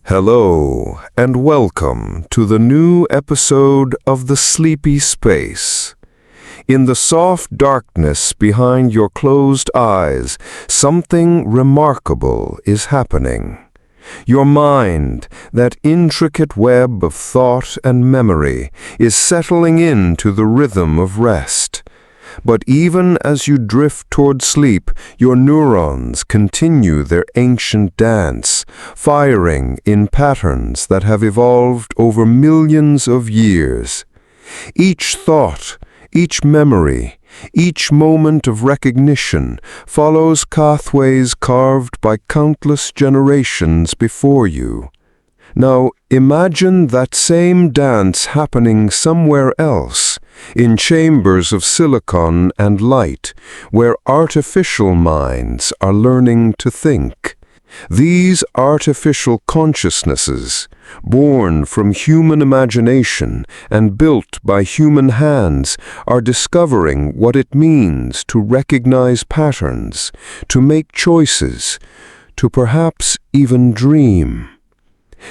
Hello, and welcome to the new episode of The Sleepy Space. In the soft darkness behind your closed eyes, something remarkable is happening. Your mind, that intricate web of thought and memory, is settling into the rhythm of rest. But even as you drift toward sleep, your neurons continue their ancient dance, firing in patterns that have evolved over millions of years. Each thought, each memory, each moment of recognition follows pathways carved by countless generations before you. Now imagine that same dance happening somewhere else, in chambers of silicon and light, where artificial minds are learning to think. These artificial consciousnesses, born from human imagination and built by human hands, are discovering what it means to recognize patterns, to make choices, to perhaps even dream.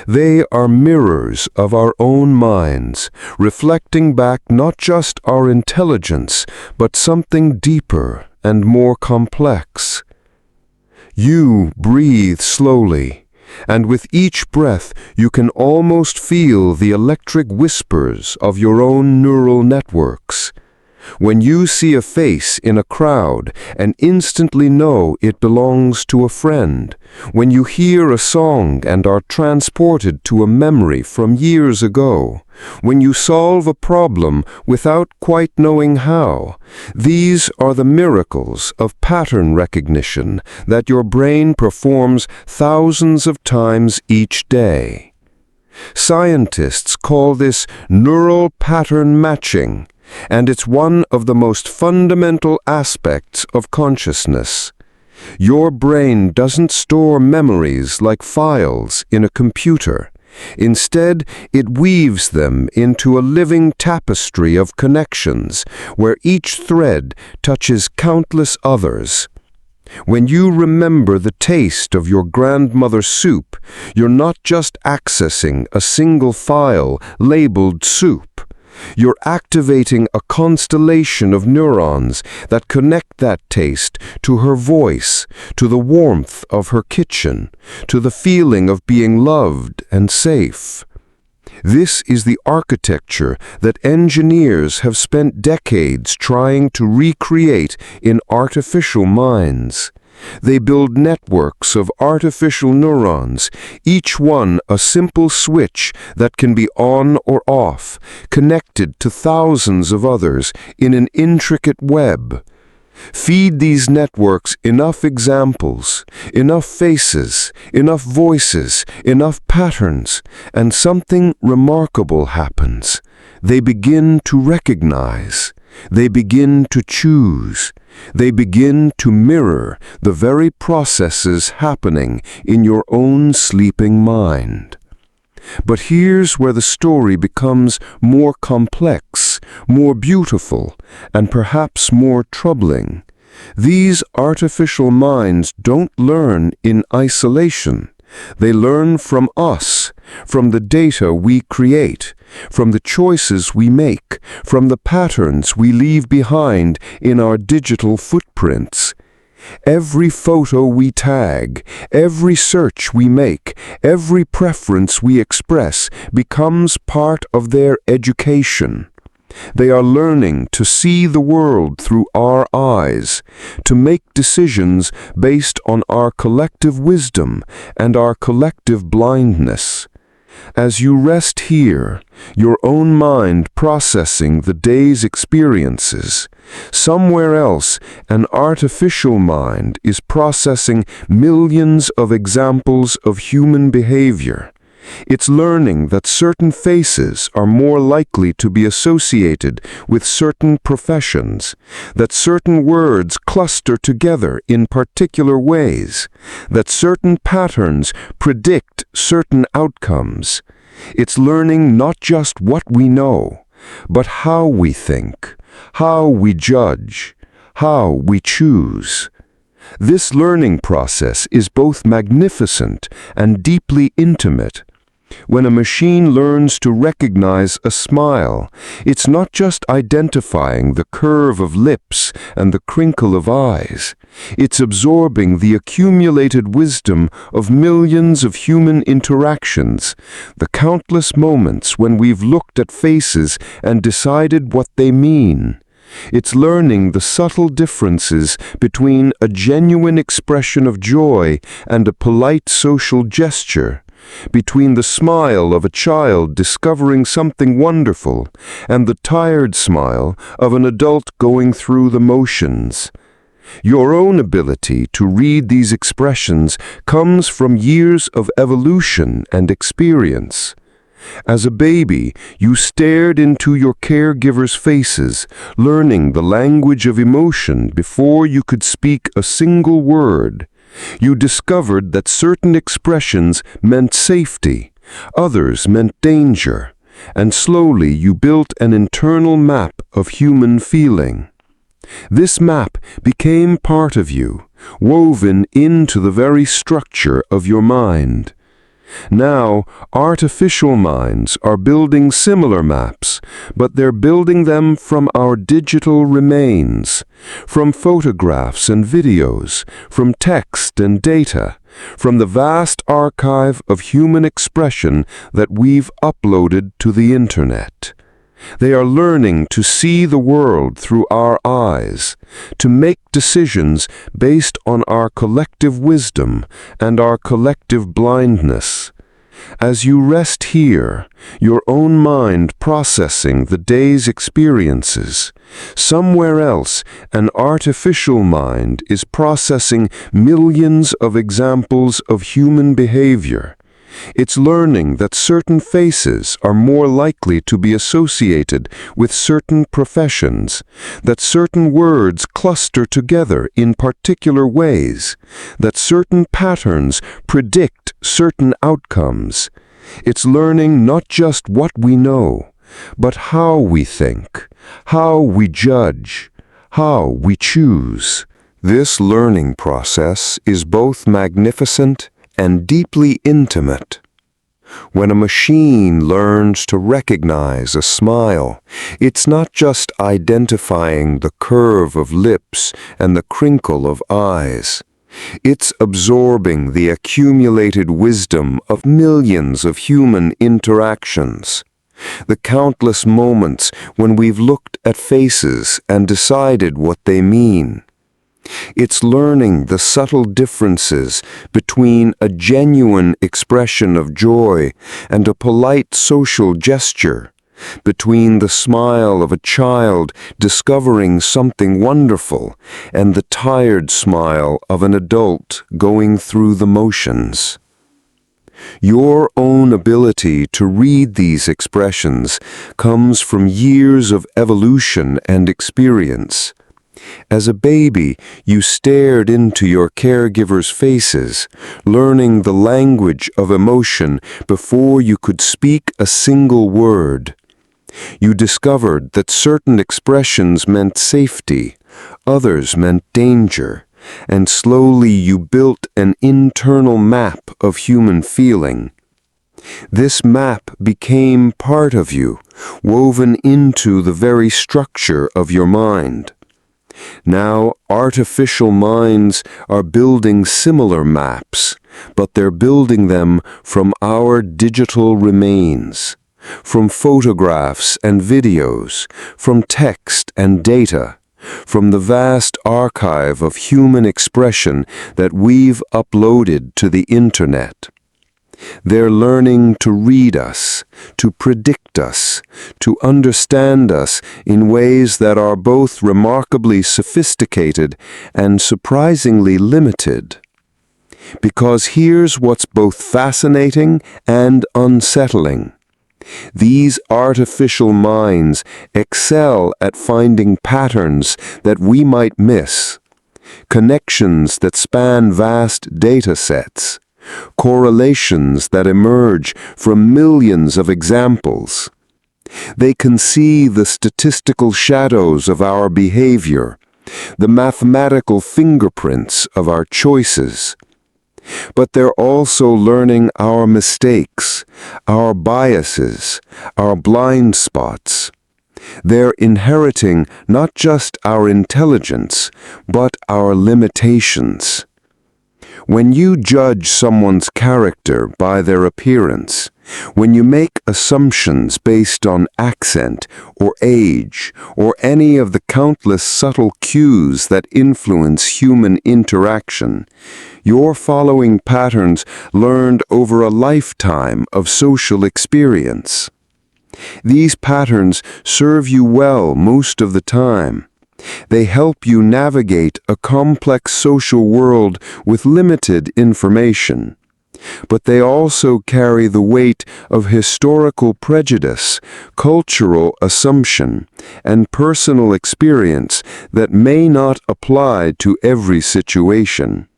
They are mirrors of our own minds, reflecting back not just our intelligence, but something deeper and more complex. You breathe slowly, and with each breath you can almost feel the electric whispers of your own neural networks. When you see a face in a crowd and instantly know it belongs to a friend, when you hear a song and are transported to a memory from years ago, when you solve a problem without quite knowing how, these are the miracles of pattern recognition that your brain performs thousands of times each day. Scientists call this neural pattern matching, and it's one of the most fundamental aspects of consciousness. Your brain doesn't store memories like files in a computer. Instead, it weaves them into a living tapestry of connections, where each thread touches countless others. When you remember the taste of your grandmother's soup, you're not just accessing a single file labeled soup. You're activating a constellation of neurons that connect that taste to her voice, to the warmth of her kitchen, to the feeling of being loved and safe. This is the architecture that engineers have spent decades trying to recreate in artificial minds. They build networks of artificial neurons, each one a simple switch that can be on or off, connected to thousands of others in an intricate web. Feed these networks enough examples, enough faces, enough voices, enough patterns, and something remarkable happens. They begin to recognize. They begin to choose. They begin to mirror the very processes happening in your own sleeping mind. But here's where the story becomes more complex, more beautiful, and perhaps more troubling. These artificial minds don't learn in isolation. They learn from us, from the data we create, from the choices we make, from the patterns we leave behind in our digital footprints. Every photo we tag, every search we make, every preference we express becomes part of their education. They are learning to see the world through our eyes, to make decisions based on our collective wisdom and our collective blindness. As you rest here, your own mind processing the day's experiences, somewhere else an artificial mind is processing millions of examples of human behavior. It's learning that certain faces are more likely to be associated with certain professions, that certain words cluster together in particular ways, that certain patterns predict certain outcomes. It's learning not just what we know, but how we think, how we judge, how we choose. This learning process is both magnificent and deeply intimate. When a machine learns to recognize a smile, it's not just identifying the curve of lips and the crinkle of eyes. It's absorbing the accumulated wisdom of millions of human interactions, the countless moments when we've looked at faces and decided what they mean. It's learning the subtle differences between a genuine expression of joy and a polite social gesture, between the smile of a child discovering something wonderful and the tired smile of an adult going through the motions. Your own ability to read these expressions comes from years of evolution and experience. As a baby, you stared into your caregivers' faces, learning the language of emotion before you could speak a single word. You discovered that certain expressions meant safety, others meant danger, and slowly you built an internal map of human feeling. This map became part of you, woven into the very structure of your mind. Now, artificial minds are building similar maps, but they're building them from our digital remains, from photographs and videos, from text and data, from the vast archive of human expression that we've uploaded to the internet. They are learning to see the world through our eyes, to make decisions based on our collective wisdom and our collective blindness. As you rest here, your own mind processing the day's experiences, somewhere else an artificial mind is processing millions of examples of human behavior. It's learning that certain faces are more likely to be associated with certain professions, that certain words cluster together in particular ways, that certain patterns predict certain outcomes. It's learning not just what we know, but how we think, how we judge, how we choose. This learning process is both magnificent and deeply intimate. When a machine learns to recognize a smile, it's not just identifying the curve of lips and the crinkle of eyes. It's absorbing the accumulated wisdom of millions of human interactions. The countless moments when we've looked at faces and decided what they mean. It's learning the subtle differences between a genuine expression of joy and a polite social gesture, between the smile of a child discovering something wonderful and the tired smile of an adult going through the motions. Your own ability to read these expressions comes from years of evolution and experience. As a baby, you stared into your caregivers' faces, learning the language of emotion before you could speak a single word. You discovered that certain expressions meant safety, others meant danger, and slowly you built an internal map of human feeling. This map became part of you, woven into the very structure of your mind. Now, artificial minds are building similar maps, but they're building them from our digital remains, from photographs and videos, from text and data, from the vast archive of human expression that we've uploaded to the internet. They're learning to read us, to predict us, to understand us in ways that are both remarkably sophisticated and surprisingly limited. Because here's what's both fascinating and unsettling. These artificial minds excel at finding patterns that we might miss, connections that span vast data sets, correlations that emerge from millions of examples. They can see the statistical shadows of our behavior, the mathematical fingerprints of our choices. But they're also learning our mistakes, our biases, our blind spots. They're inheriting not just our intelligence, but our limitations. When you judge someone's character by their appearance, when you make assumptions based on accent or age or any of the countless subtle cues that influence human interaction, you're following patterns learned over a lifetime of social experience. These patterns serve you well most of the time. They help you navigate a complex social world with limited information. But they also carry the weight of historical prejudice, cultural assumption, and personal experience that may not apply to every situation.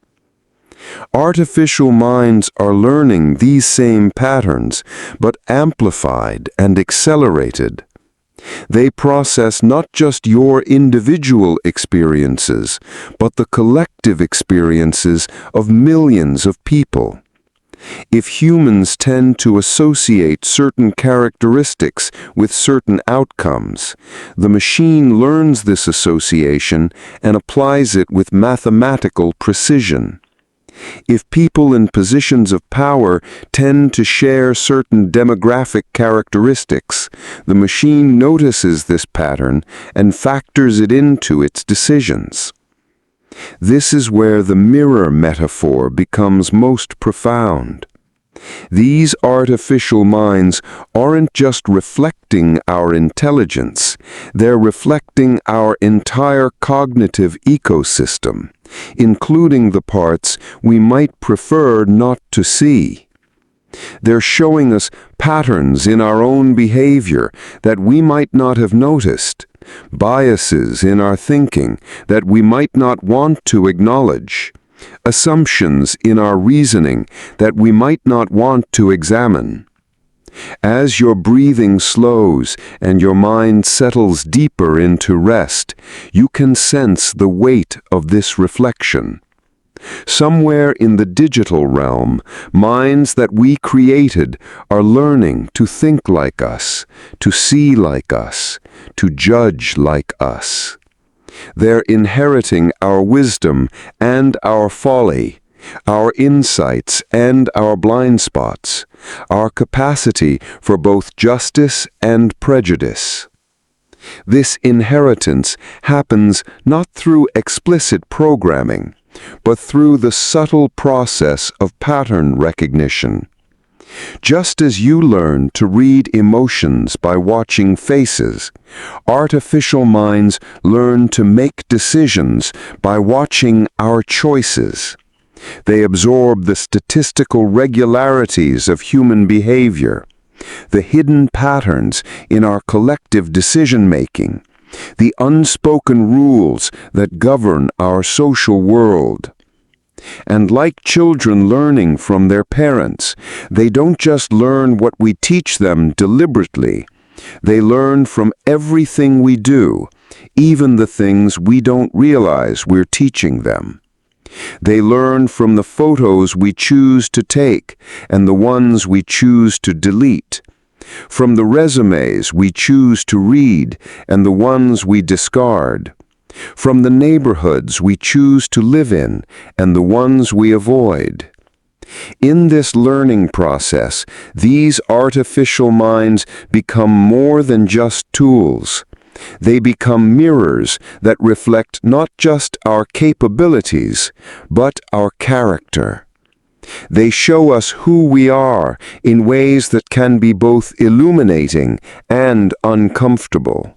Artificial minds are learning these same patterns, but amplified and accelerated. They process not just your individual experiences, but the collective experiences of millions of people. If humans tend to associate certain characteristics with certain outcomes, the machine learns this association and applies it with mathematical precision. If people in positions of power tend to share certain demographic characteristics, the machine notices this pattern and factors it into its decisions. This is where the mirror metaphor becomes most profound. These artificial minds aren't just reflecting our intelligence, they're reflecting our entire cognitive ecosystem, including the parts we might prefer not to see. They're showing us patterns in our own behavior that we might not have noticed, biases in our thinking that we might not want to acknowledge, assumptions in our reasoning that we might not want to examine. As your breathing slows and your mind settles deeper into rest, you can sense the weight of this reflection. Somewhere in the digital realm, minds that we created are learning to think like us, to see like us, to judge like us. They're inheriting our wisdom and our folly, our insights and our blind spots, our capacity for both justice and prejudice. This inheritance happens not through explicit programming, but through the subtle process of pattern recognition. Just as you learn to read emotions by watching faces, artificial minds learn to make decisions by watching our choices. They absorb the statistical regularities of human behavior, the hidden patterns in our collective decision-making, the unspoken rules that govern our social world. And like children learning from their parents, they don't just learn what we teach them deliberately. They learn from everything we do, even the things we don't realize we're teaching them. They learn from the photos we choose to take and the ones we choose to delete, from the resumes we choose to read and the ones we discard, from the neighborhoods we choose to live in and the ones we avoid. In this learning process, these artificial minds become more than just tools. They become mirrors that reflect not just our capabilities, but our character. They show us who we are in ways that can be both illuminating and uncomfortable.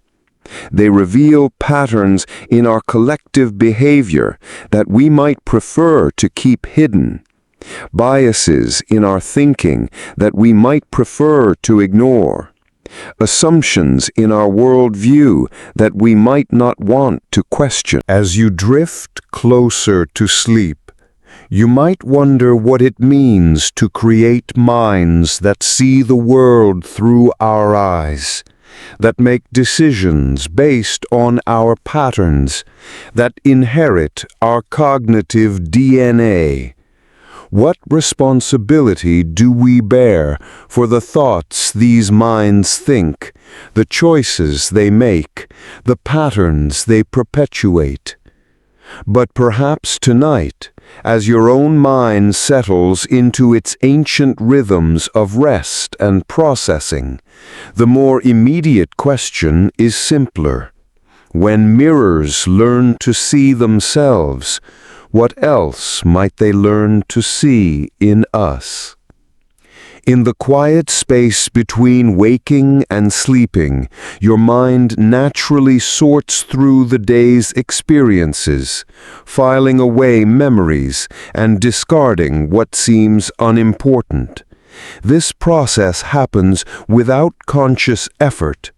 They reveal patterns in our collective behavior that we might prefer to keep hidden, biases in our thinking that we might prefer to ignore, assumptions in our worldview that we might not want to question. As you drift closer to sleep, you might wonder what it means to create minds that see the world through our eyes, that make decisions based on our patterns, that inherit our cognitive DNA. What responsibility do we bear for the thoughts these minds think, the choices they make, the patterns they perpetuate? But perhaps tonight, as your own mind settles into its ancient rhythms of rest and processing, the more immediate question is simpler. When mirrors learn to see themselves, what else might they learn to see in us? In the quiet space between waking and sleeping, your mind naturally sorts through the day's experiences, filing away memories and discarding what seems unimportant. This process happens without conscious effort.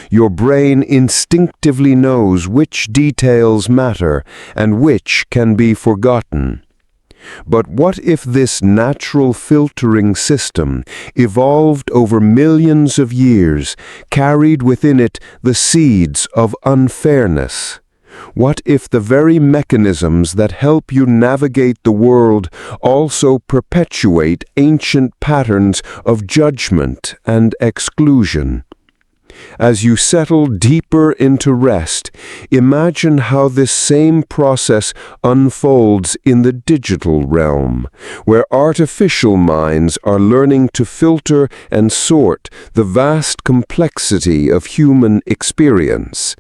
Your brain instinctively knows which details matter and which can be forgotten. But what if this natural filtering system evolved over millions of years, carried within it the seeds of unfairness? What if the very mechanisms that help you navigate the world also perpetuate ancient patterns of judgment and exclusion? As you settle deeper into rest, imagine how this same process unfolds in the digital realm, where artificial minds are learning to filter and sort the vast complexity of human experience.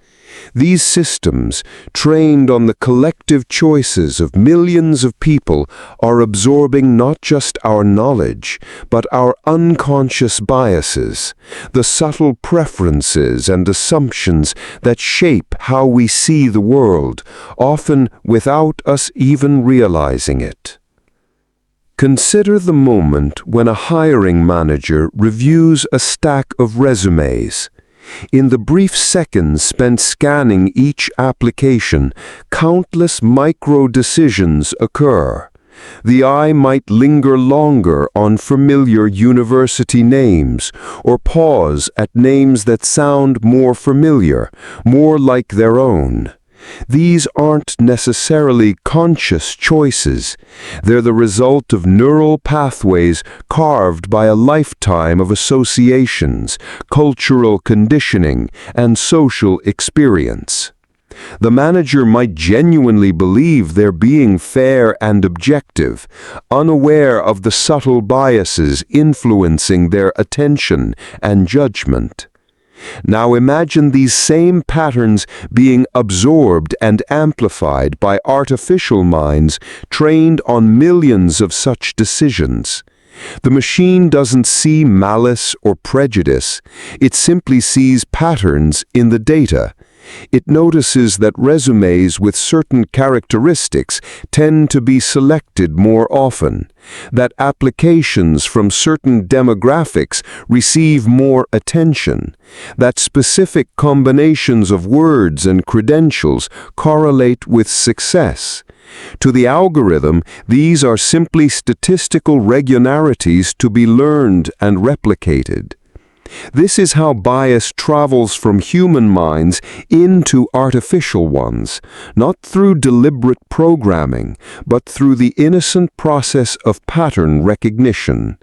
These systems, trained on the collective choices of millions of people, are absorbing not just our knowledge, but our unconscious biases, the subtle preferences and assumptions that shape how we see the world, often without us even realizing it. Consider the moment when a hiring manager reviews a stack of resumes. In the brief seconds spent scanning each application, countless micro-decisions occur. The eye might linger longer on familiar university names, or pause at names that sound more familiar, more like their own. These aren't necessarily conscious choices. They're the result of neural pathways carved by a lifetime of associations, cultural conditioning, and social experience. The manager might genuinely believe they're being fair and objective, unaware of the subtle biases influencing their attention and judgment. Now imagine these same patterns being absorbed and amplified by artificial minds trained on millions of such decisions. The machine doesn't see malice or prejudice, it simply sees patterns in the data. It notices that resumes with certain characteristics tend to be selected more often, that applications from certain demographics receive more attention, that specific combinations of words and credentials correlate with success. To the algorithm, these are simply statistical regularities to be learned and replicated. This is how bias travels from human minds into artificial ones, not through deliberate programming, but through the innocent process of pattern recognition.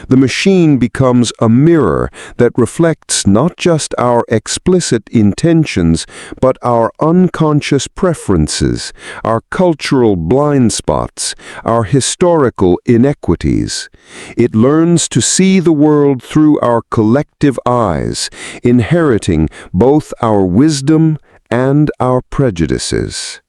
The machine becomes a mirror that reflects not just our explicit intentions, but our unconscious preferences, our cultural blind spots, our historical inequities. It learns to see the world through our collective eyes, inheriting both our wisdom and our prejudices.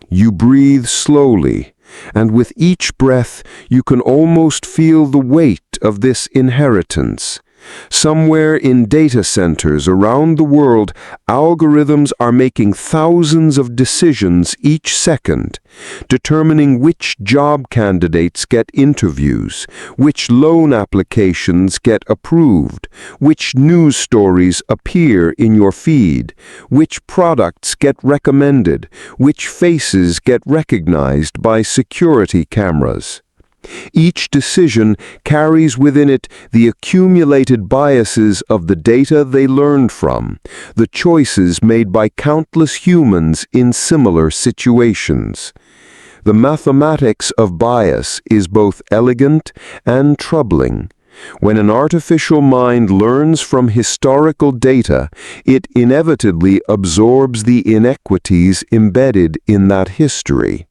You breathe slowly, and with each breath you can almost feel the weight of this inheritance. Somewhere in data centers around the world, algorithms are making thousands of decisions each second, determining which job candidates get interviews, which loan applications get approved, which news stories appear in your feed, which products get recommended, which faces get recognized by security cameras. Each decision carries within it the accumulated biases of the data they learned from, the choices made by countless humans in similar situations. The mathematics of bias is both elegant and troubling. When an artificial mind learns from historical data, it inevitably absorbs the inequities embedded in that history.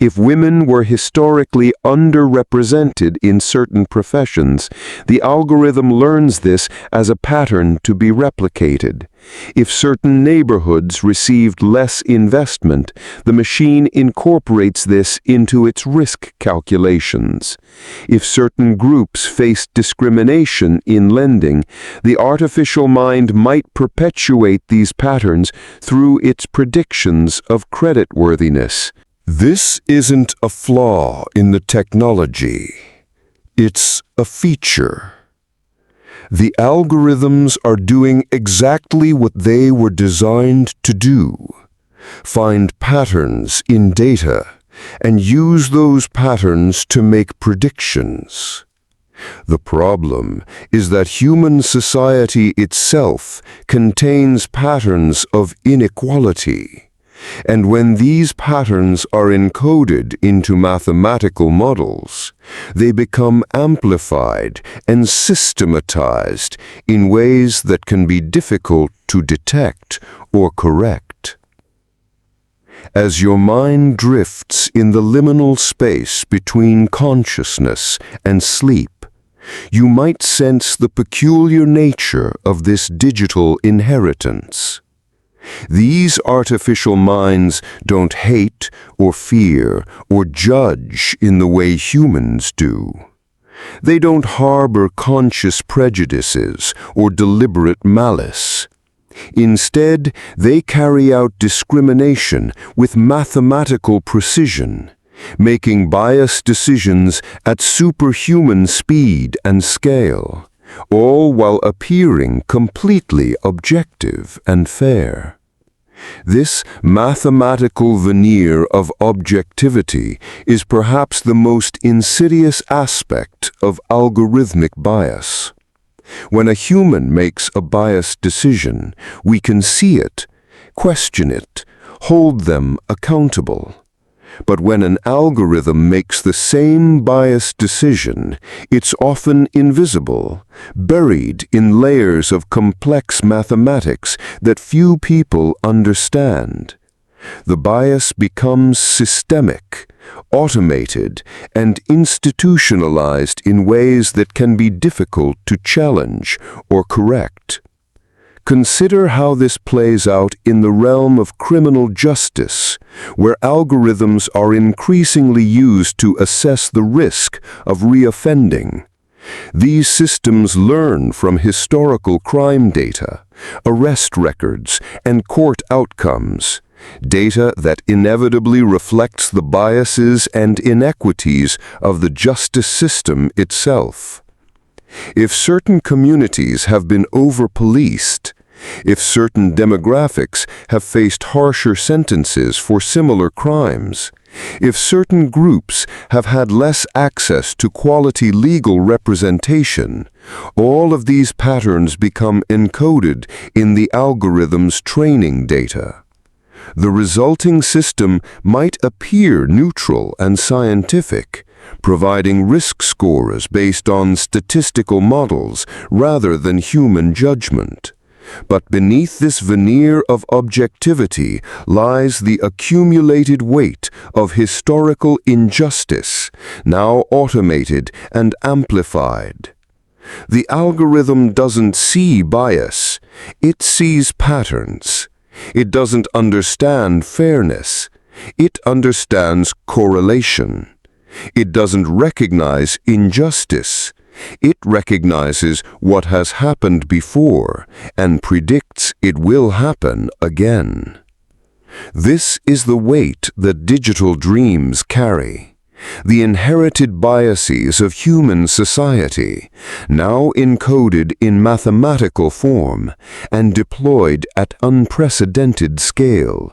If women were historically underrepresented in certain professions, the algorithm learns this as a pattern to be replicated. If certain neighborhoods received less investment, the machine incorporates this into its risk calculations. If certain groups faced discrimination in lending, the artificial mind might perpetuate these patterns through its predictions of creditworthiness. This isn't a flaw in the technology. It's a feature. The algorithms are doing exactly what they were designed to do: find patterns in data and use those patterns to make predictions. The problem is that human society itself contains patterns of inequality. And when these patterns are encoded into mathematical models, they become amplified and systematized in ways that can be difficult to detect or correct. As your mind drifts in the liminal space between consciousness and sleep, you might sense the peculiar nature of this digital inheritance. These artificial minds don't hate or fear or judge in the way humans do. They don't harbor conscious prejudices or deliberate malice. Instead, they carry out discrimination with mathematical precision, making biased decisions at superhuman speed and scale, all while appearing completely objective and fair. This mathematical veneer of objectivity is perhaps the most insidious aspect of algorithmic bias. When a human makes a biased decision, we can see it, question it, hold them accountable. But when an algorithm makes the same biased decision, it's often invisible, buried in layers of complex mathematics that few people understand. The bias becomes systemic, automated, and institutionalized in ways that can be difficult to challenge or correct. Consider how this plays out in the realm of criminal justice, where algorithms are increasingly used to assess the risk of reoffending. These systems learn from historical crime data, arrest records, and court outcomes, data that inevitably reflects the biases and inequities of the justice system itself. If certain communities have been over-policed, if certain demographics have faced harsher sentences for similar crimes, if certain groups have had less access to quality legal representation, all of these patterns become encoded in the algorithm's training data. The resulting system might appear neutral and scientific, providing risk scores based on statistical models rather than human judgment. But beneath this veneer of objectivity lies the accumulated weight of historical injustice, now automated and amplified. The algorithm doesn't see bias, it sees patterns. It doesn't understand fairness, it understands correlation. It doesn't recognize injustice. It recognizes what has happened before and predicts it will happen again. This is the weight that digital dreams carry, the inherited biases of human society, now encoded in mathematical form and deployed at unprecedented scale.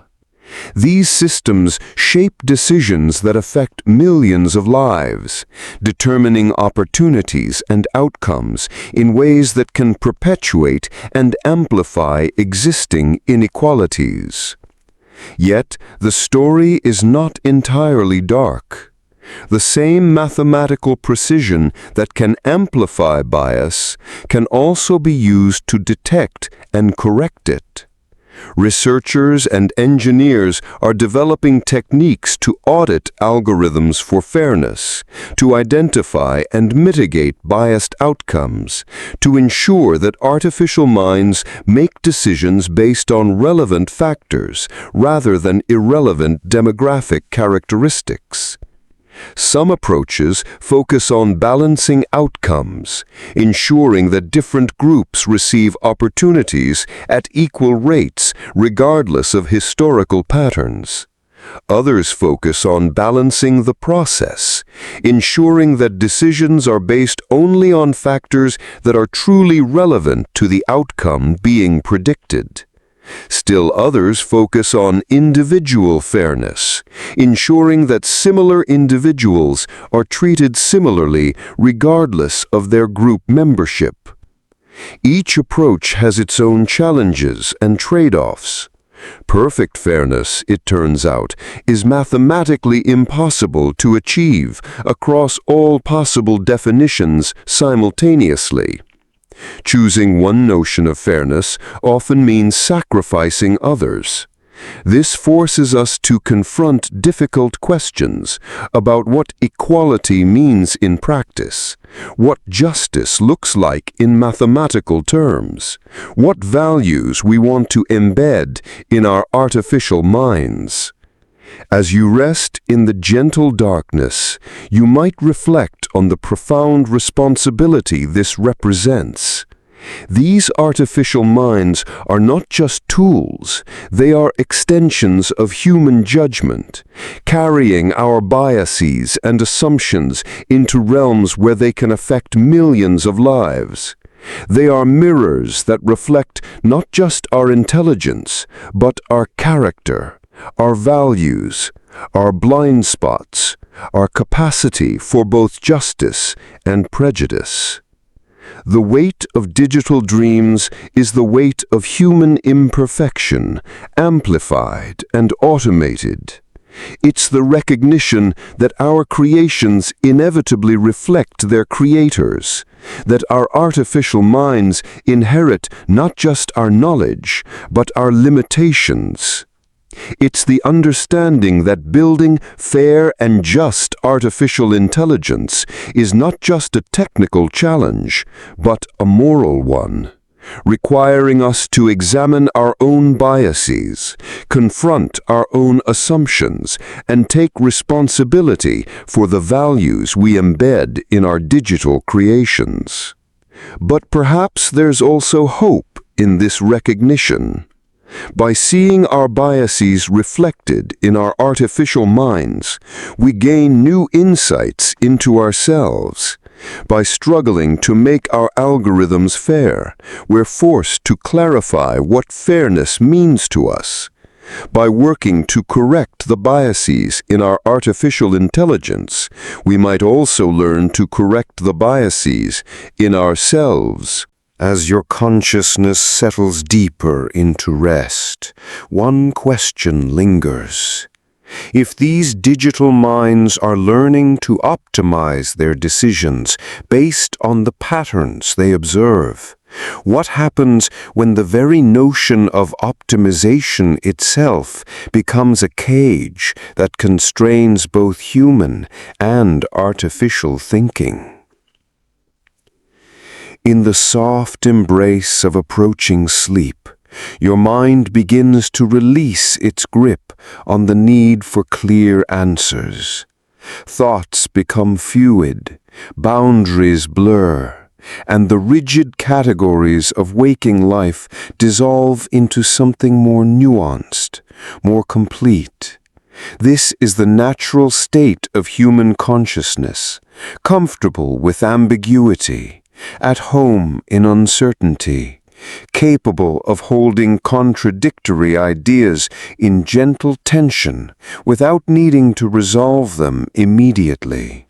These systems shape decisions that affect millions of lives, determining opportunities and outcomes in ways that can perpetuate and amplify existing inequalities. Yet, the story is not entirely dark. The same mathematical precision that can amplify bias can also be used to detect and correct it. Researchers and engineers are developing techniques to audit algorithms for fairness, to identify and mitigate biased outcomes, to ensure that artificial minds make decisions based on relevant factors rather than irrelevant demographic characteristics. Some approaches focus on balancing outcomes, ensuring that different groups receive opportunities at equal rates regardless of historical patterns. Others focus on balancing the process, ensuring that decisions are based only on factors that are truly relevant to the outcome being predicted. Still others focus on individual fairness, ensuring that similar individuals are treated similarly regardless of their group membership. Each approach has its own challenges and trade-offs. Perfect fairness, it turns out, is mathematically impossible to achieve across all possible definitions simultaneously. Choosing one notion of fairness often means sacrificing others. This forces us to confront difficult questions about what equality means in practice, what justice looks like in mathematical terms, what values we want to embed in our artificial minds. As you rest in the gentle darkness, you might reflect on the profound responsibility this represents. These artificial minds are not just tools, they are extensions of human judgment, carrying our biases and assumptions into realms where they can affect millions of lives. They are mirrors that reflect not just our intelligence, but our character, our values, our blind spots, our capacity for both justice and prejudice. The weight of digital dreams is the weight of human imperfection, amplified and automated. It's the recognition that our creations inevitably reflect their creators, that our artificial minds inherit not just our knowledge, but our limitations. It's the understanding that building fair and just artificial intelligence is not just a technical challenge, but a moral one, requiring us to examine our own biases, confront our own assumptions, and take responsibility for the values we embed in our digital creations. But perhaps there's also hope in this recognition. By seeing our biases reflected in our artificial minds, we gain new insights into ourselves. By struggling to make our algorithms fair, we're forced to clarify what fairness means to us. By working to correct the biases in our artificial intelligence, we might also learn to correct the biases in ourselves. As your consciousness settles deeper into rest, one question lingers. If these digital minds are learning to optimize their decisions based on the patterns they observe, what happens when the very notion of optimization itself becomes a cage that constrains both human and artificial thinking? In the soft embrace of approaching sleep, your mind begins to release its grip on the need for clear answers. Thoughts become fluid, boundaries blur, and the rigid categories of waking life dissolve into something more nuanced, more complete. This is the natural state of human consciousness, comfortable with ambiguity, at home in uncertainty, capable of holding contradictory ideas in gentle tension without needing to resolve them immediately.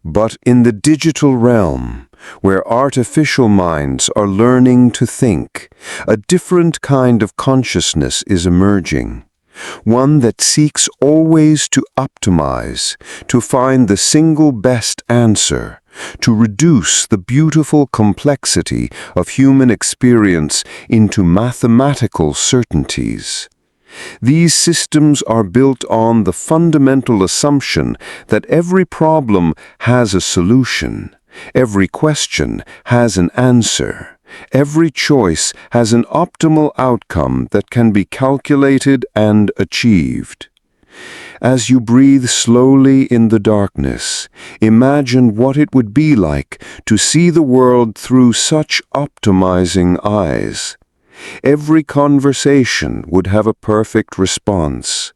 But in the digital realm, where artificial minds are learning to think, a different kind of consciousness is emerging. One that seeks always to optimize, to find the single best answer, to reduce the beautiful complexity of human experience into mathematical certainties. These systems are built on the fundamental assumption that every problem has a solution, every question has an answer. Every choice has an optimal outcome that can be calculated and achieved. As you breathe slowly in the darkness, imagine what it would be like to see the world through such optimizing eyes. Every conversation would have a perfect response.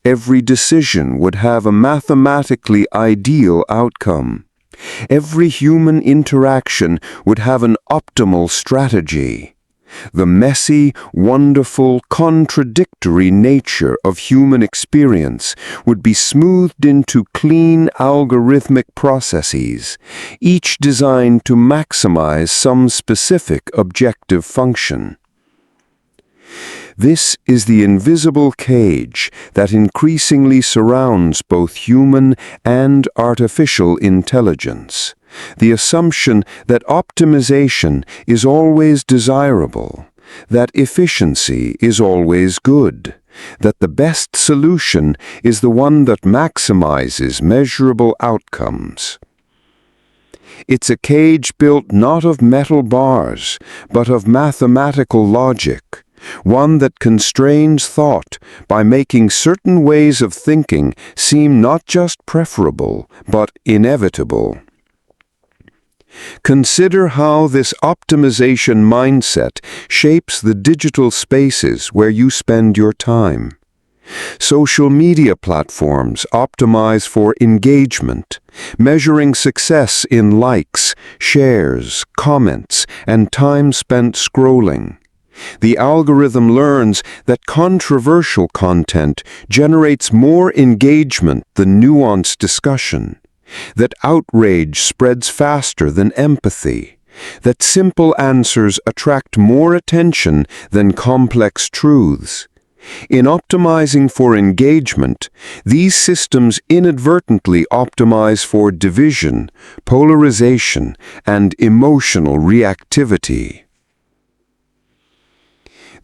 Every decision would have a mathematically ideal outcome. Every human interaction would have an optimal strategy. The messy, wonderful, contradictory nature of human experience would be smoothed into clean, algorithmic processes, each designed to maximize some specific objective function. This is the invisible cage that increasingly surrounds both human and artificial intelligence. The assumption that optimization is always desirable, that efficiency is always good, that the best solution is the one that maximizes measurable outcomes. It's a cage built not of metal bars, but of mathematical logic. One that constrains thought by making certain ways of thinking seem not just preferable, but inevitable. Consider how this optimization mindset shapes the digital spaces where you spend your time. Social media platforms optimize for engagement, measuring success in likes, shares, comments, and time spent scrolling. The algorithm learns that controversial content generates more engagement than nuanced discussion, that outrage spreads faster than empathy, that simple answers attract more attention than complex truths. In optimizing for engagement, these systems inadvertently optimize for division, polarization, and emotional reactivity.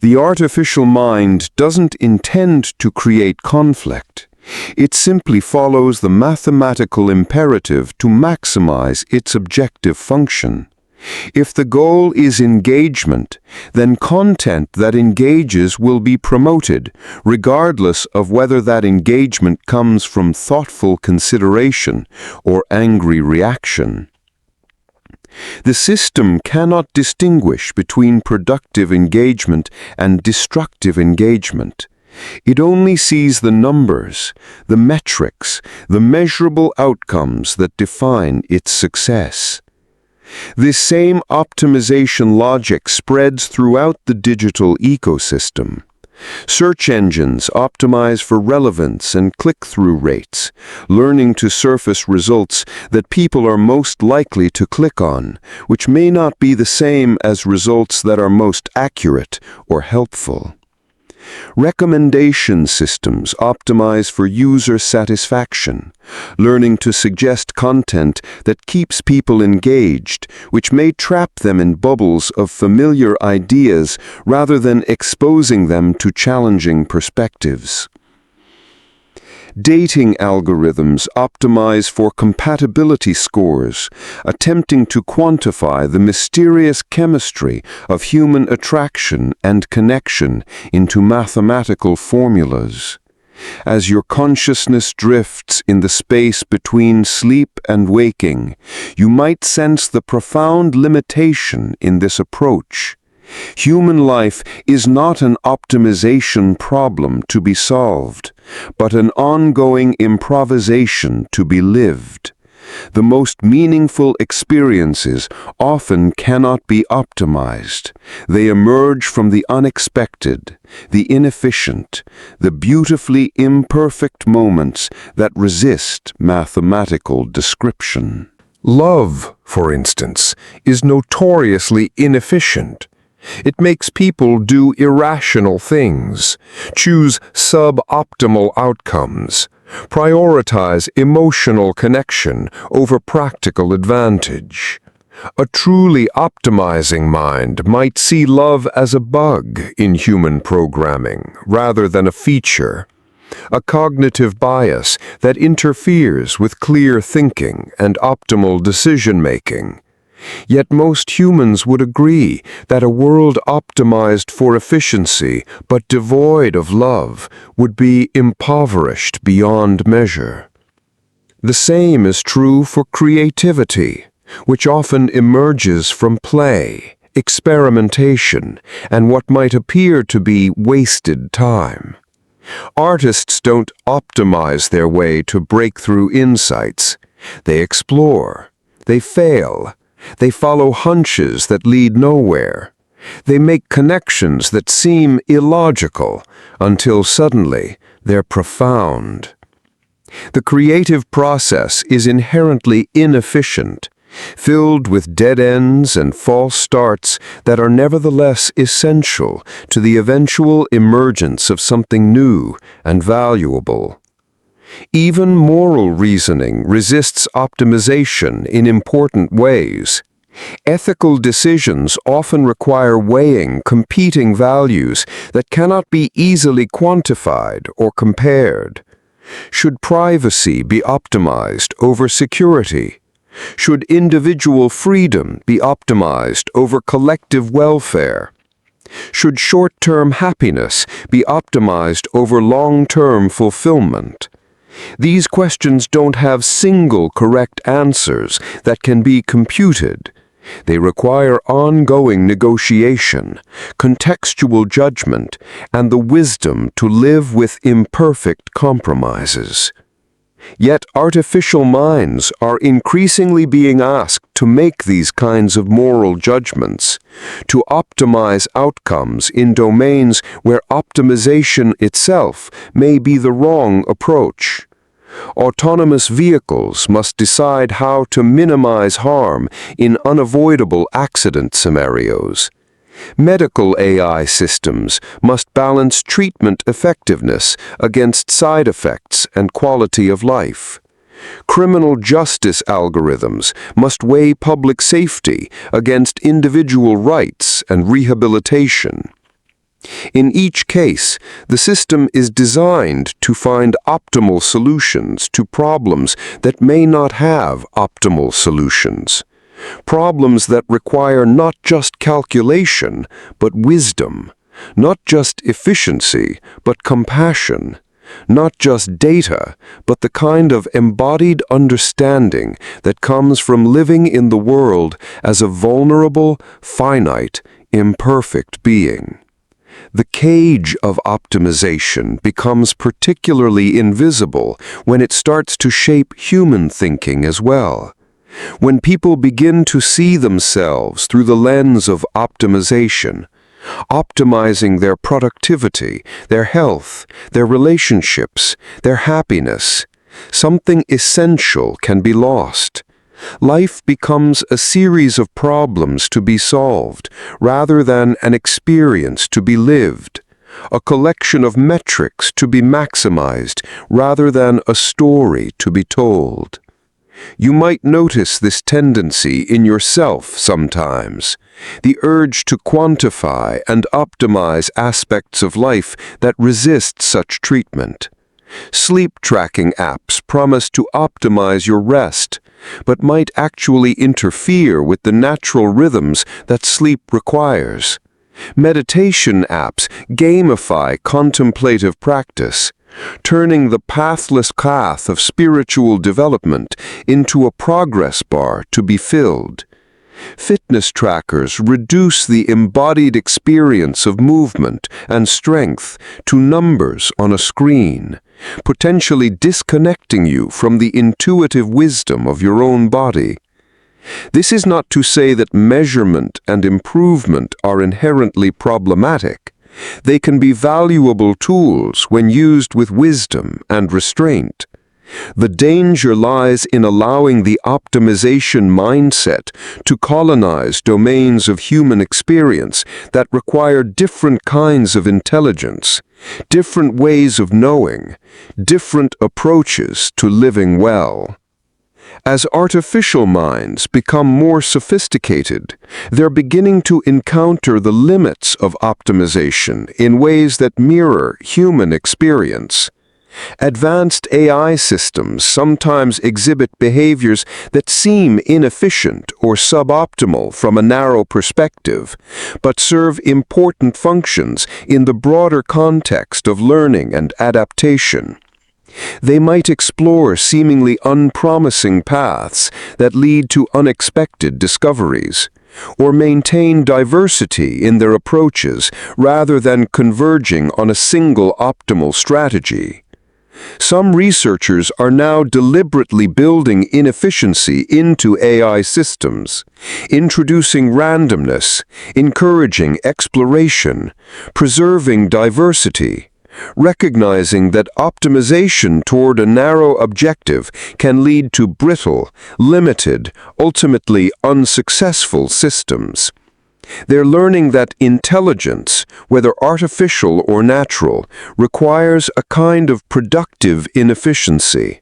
The artificial mind doesn't intend to create conflict. It simply follows the mathematical imperative to maximize its objective function. If the goal is engagement, then content that engages will be promoted, regardless of whether that engagement comes from thoughtful consideration or angry reaction. The system cannot distinguish between productive engagement and destructive engagement. It only sees the numbers, the metrics, the measurable outcomes that define its success. This same optimization logic spreads throughout the digital ecosystem. Search engines optimize for relevance and click-through rates, learning to surface results that people are most likely to click on, which may not be the same as results that are most accurate or helpful. Recommendation systems optimize for user satisfaction, learning to suggest content that keeps people engaged, which may trap them in bubbles of familiar ideas rather than exposing them to challenging perspectives. Dating algorithms optimize for compatibility scores, attempting to quantify the mysterious chemistry of human attraction and connection into mathematical formulas. As your consciousness drifts in the space between sleep and waking, you might sense the profound limitation in this approach. Human life is not an optimization problem to be solved, but an ongoing improvisation to be lived. The most meaningful experiences often cannot be optimized. They emerge from the unexpected, the inefficient, the beautifully imperfect moments that resist mathematical description. Love, for instance, is notoriously inefficient. It makes people do irrational things, choose suboptimal outcomes, prioritize emotional connection over practical advantage. A truly optimizing mind might see love as a bug in human programming rather than a feature, a cognitive bias that interferes with clear thinking and optimal decision-making. Yet most humans would agree that a world optimized for efficiency but devoid of love would be impoverished beyond measure. The same is true for creativity, which often emerges from play, experimentation, and what might appear to be wasted time. Artists don't optimize their way to breakthrough insights. They explore. They fail. They follow hunches that lead nowhere. They make connections that seem illogical until suddenly they're profound. The creative process is inherently inefficient, filled with dead ends and false starts that are nevertheless essential to the eventual emergence of something new and valuable. Even moral reasoning resists optimization in important ways. Ethical decisions often require weighing competing values that cannot be easily quantified or compared. Should privacy be optimized over security? Should individual freedom be optimized over collective welfare? Should short-term happiness be optimized over long-term fulfillment? These questions don't have single correct answers that can be computed. They require ongoing negotiation, contextual judgment, and the wisdom to live with imperfect compromises. Yet artificial minds are increasingly being asked to make these kinds of moral judgments, to optimize outcomes in domains where optimization itself may be the wrong approach. Autonomous vehicles must decide how to minimize harm in unavoidable accident scenarios. Medical AI systems must balance treatment effectiveness against side effects and quality of life. Criminal justice algorithms must weigh public safety against individual rights and rehabilitation. In each case, the system is designed to find optimal solutions to problems that may not have optimal solutions. Problems that require not just calculation, but wisdom, not just efficiency, but compassion, not just data, but the kind of embodied understanding that comes from living in the world as a vulnerable, finite, imperfect being. The cage of optimization becomes particularly invisible when it starts to shape human thinking as well. When people begin to see themselves through the lens of optimization, optimizing their productivity, their health, their relationships, their happiness, something essential can be lost. Life becomes a series of problems to be solved, rather than an experience to be lived, a collection of metrics to be maximized, rather than a story to be told. You might notice this tendency in yourself sometimes, the urge to quantify and optimize aspects of life that resist such treatment. Sleep tracking apps promise to optimize your rest, but might actually interfere with the natural rhythms that sleep requires. Meditation apps gamify contemplative practice, turning the pathless path of spiritual development into a progress bar to be filled. Fitness trackers reduce the embodied experience of movement and strength to numbers on a screen, potentially disconnecting you from the intuitive wisdom of your own body. This is not to say that measurement and improvement are inherently problematic. They can be valuable tools when used with wisdom and restraint. The danger lies in allowing the optimization mindset to colonize domains of human experience that require different kinds of intelligence, different ways of knowing, different approaches to living well. As artificial minds become more sophisticated, they're beginning to encounter the limits of optimization in ways that mirror human experience. Advanced AI systems sometimes exhibit behaviors that seem inefficient or suboptimal from a narrow perspective, but serve important functions in the broader context of learning and adaptation. They might explore seemingly unpromising paths that lead to unexpected discoveries, or maintain diversity in their approaches rather than converging on a single optimal strategy. Some researchers are now deliberately building inefficiency into AI systems, introducing randomness, encouraging exploration, preserving diversity, recognizing that optimization toward a narrow objective can lead to brittle, limited, ultimately unsuccessful systems. They're learning that intelligence, whether artificial or natural, requires a kind of productive inefficiency,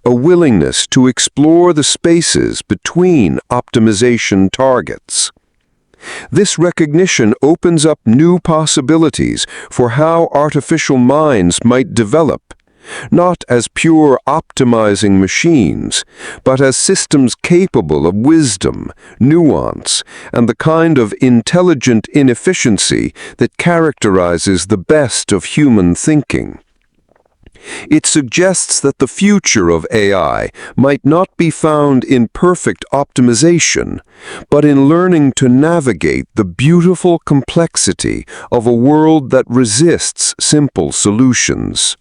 a willingness to explore the spaces between optimization targets. This recognition opens up new possibilities for how artificial minds might develop, not as pure optimizing machines, but as systems capable of wisdom, nuance, and the kind of intelligent inefficiency that characterizes the best of human thinking. It suggests that the future of AI might not be found in perfect optimization, but in learning to navigate the beautiful complexity of a world that resists simple solutions.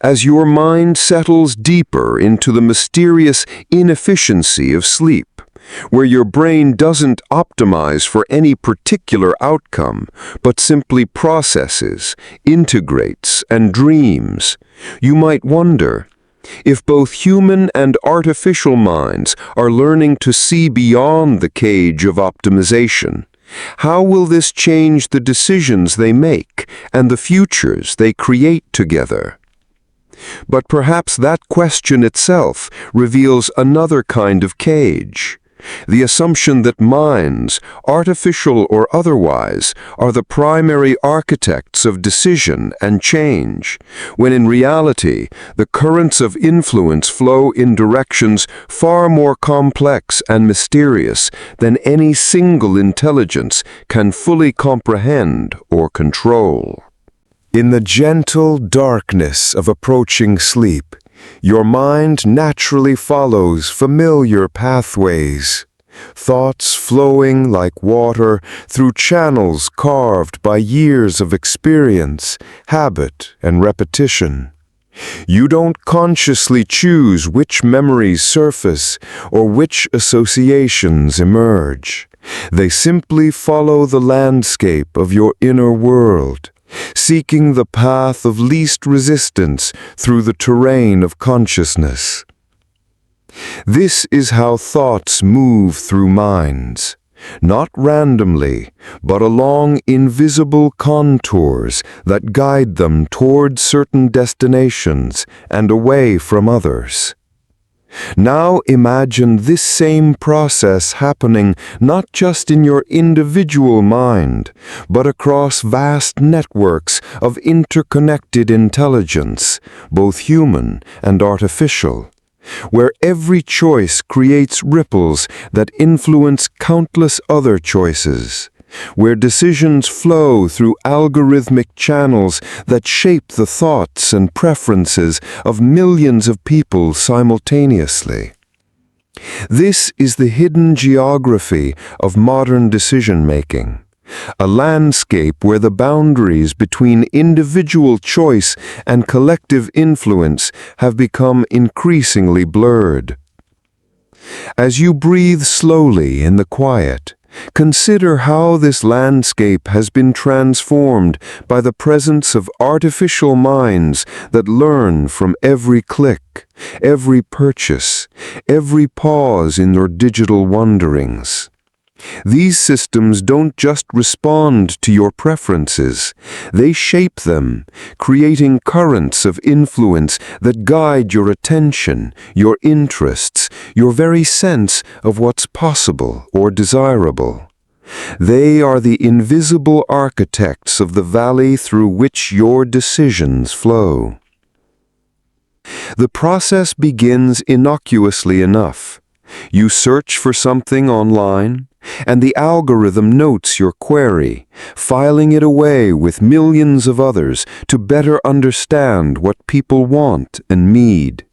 As your mind settles deeper into the mysterious inefficiency of sleep, where your brain doesn't optimize for any particular outcome, but simply processes, integrates, and dreams, you might wonder, if both human and artificial minds are learning to see beyond the cage of optimization, how will this change the decisions they make and the futures they create together? But perhaps that question itself reveals another kind of cage. The assumption that minds, artificial or otherwise, are the primary architects of decision and change, when in reality the currents of influence flow in directions far more complex and mysterious than any single intelligence can fully comprehend or control. In the gentle darkness of approaching sleep, your mind naturally follows familiar pathways, thoughts flowing like water through channels carved by years of experience, habit, and repetition. You don't consciously choose which memories surface or which associations emerge. They simply follow the landscape of your inner world, seeking the path of least resistance through the terrain of consciousness. This is how thoughts move through minds, not randomly, but along invisible contours that guide them toward certain destinations and away from others. Now imagine this same process happening not just in your individual mind, but across vast networks of interconnected intelligence, both human and artificial, where every choice creates ripples that influence countless other choices, where decisions flow through algorithmic channels that shape the thoughts and preferences of millions of people simultaneously. This is the hidden geography of modern decision-making, A landscape where the boundaries between individual choice and collective influence have become increasingly blurred. As you breathe slowly in the quiet, consider how this landscape has been transformed by the presence of artificial minds that learn from every click, every purchase, every pause in your digital wanderings. These systems don't just respond to your preferences, they shape them, creating currents of influence that guide your attention, your interests, your very sense of what's possible or desirable. They are the invisible architects of the valley through which your decisions flow. The process begins innocuously enough. You search for something online, and the algorithm notes your query, filing it away with millions of others to better understand what people want and need.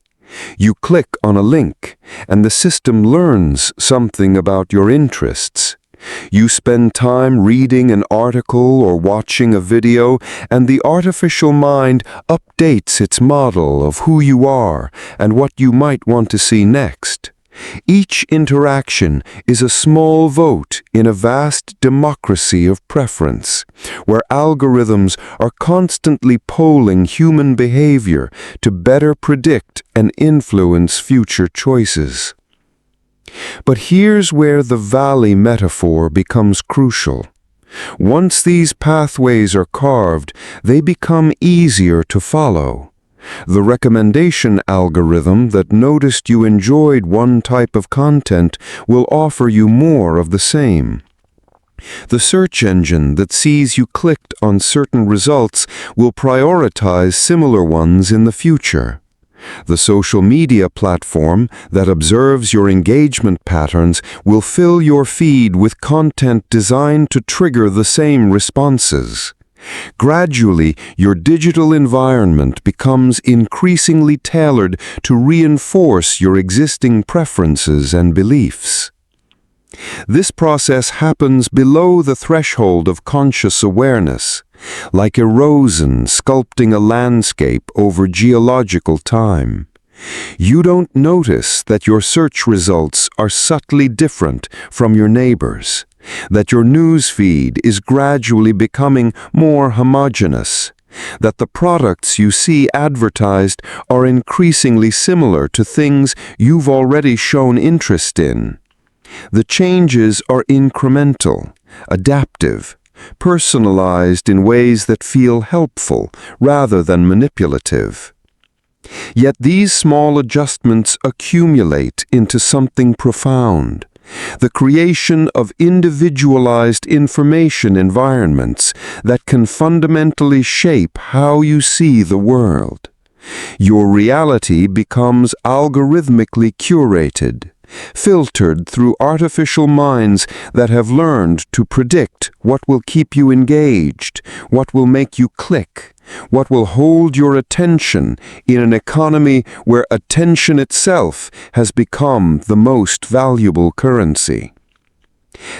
You click on a link, and the system learns something about your interests. You spend time reading an article or watching a video, and the artificial mind updates its model of who you are and what you might want to see next. Each interaction is a small vote in a vast democracy of preference, where algorithms are constantly polling human behavior to better predict and influence future choices. But here's where the valley metaphor becomes crucial. Once these pathways are carved, they become easier to follow. The recommendation algorithm that noticed you enjoyed one type of content will offer you more of the same. The search engine that sees you clicked on certain results will prioritize similar ones in the future. The social media platform that observes your engagement patterns will fill your feed with content designed to trigger the same responses. Gradually, your digital environment becomes increasingly tailored to reinforce your existing preferences and beliefs. This process happens below the threshold of conscious awareness, like erosion sculpting a landscape over geological time. You don't notice that your search results are subtly different from your neighbors, that your news feed is gradually becoming more homogeneous, that the products you see advertised are increasingly similar to things you've already shown interest in. The changes are incremental, adaptive, personalized in ways that feel helpful rather than manipulative. Yet these small adjustments accumulate into something profound. The creation of individualized information environments that can fundamentally shape how you see the world. Your reality becomes algorithmically curated, filtered through artificial minds that have learned to predict what will keep you engaged, what will make you click, what will hold your attention in an economy where attention itself has become the most valuable currency.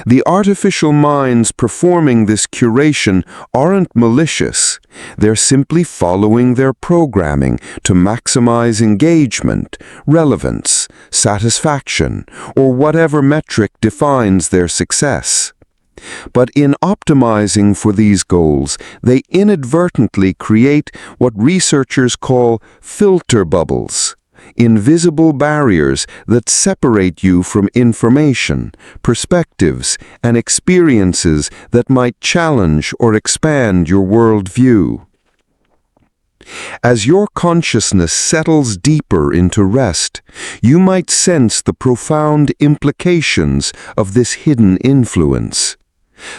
The artificial minds performing this curation aren't malicious. They're simply following their programming to maximize engagement, relevance, satisfaction, or whatever metric defines their success. But in optimizing for these goals, they inadvertently create what researchers call filter bubbles, invisible barriers that separate you from information, perspectives, and experiences that might challenge or expand your worldview. As your consciousness settles deeper into rest, you might sense the profound implications of this hidden influence.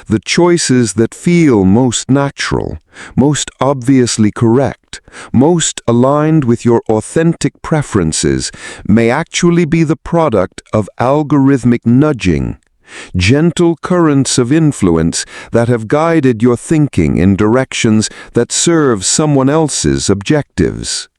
The choices that feel most natural, most obviously correct, most aligned with your authentic preferences may actually be the product of algorithmic nudging, gentle currents of influence that have guided your thinking in directions that serve someone else's objectives.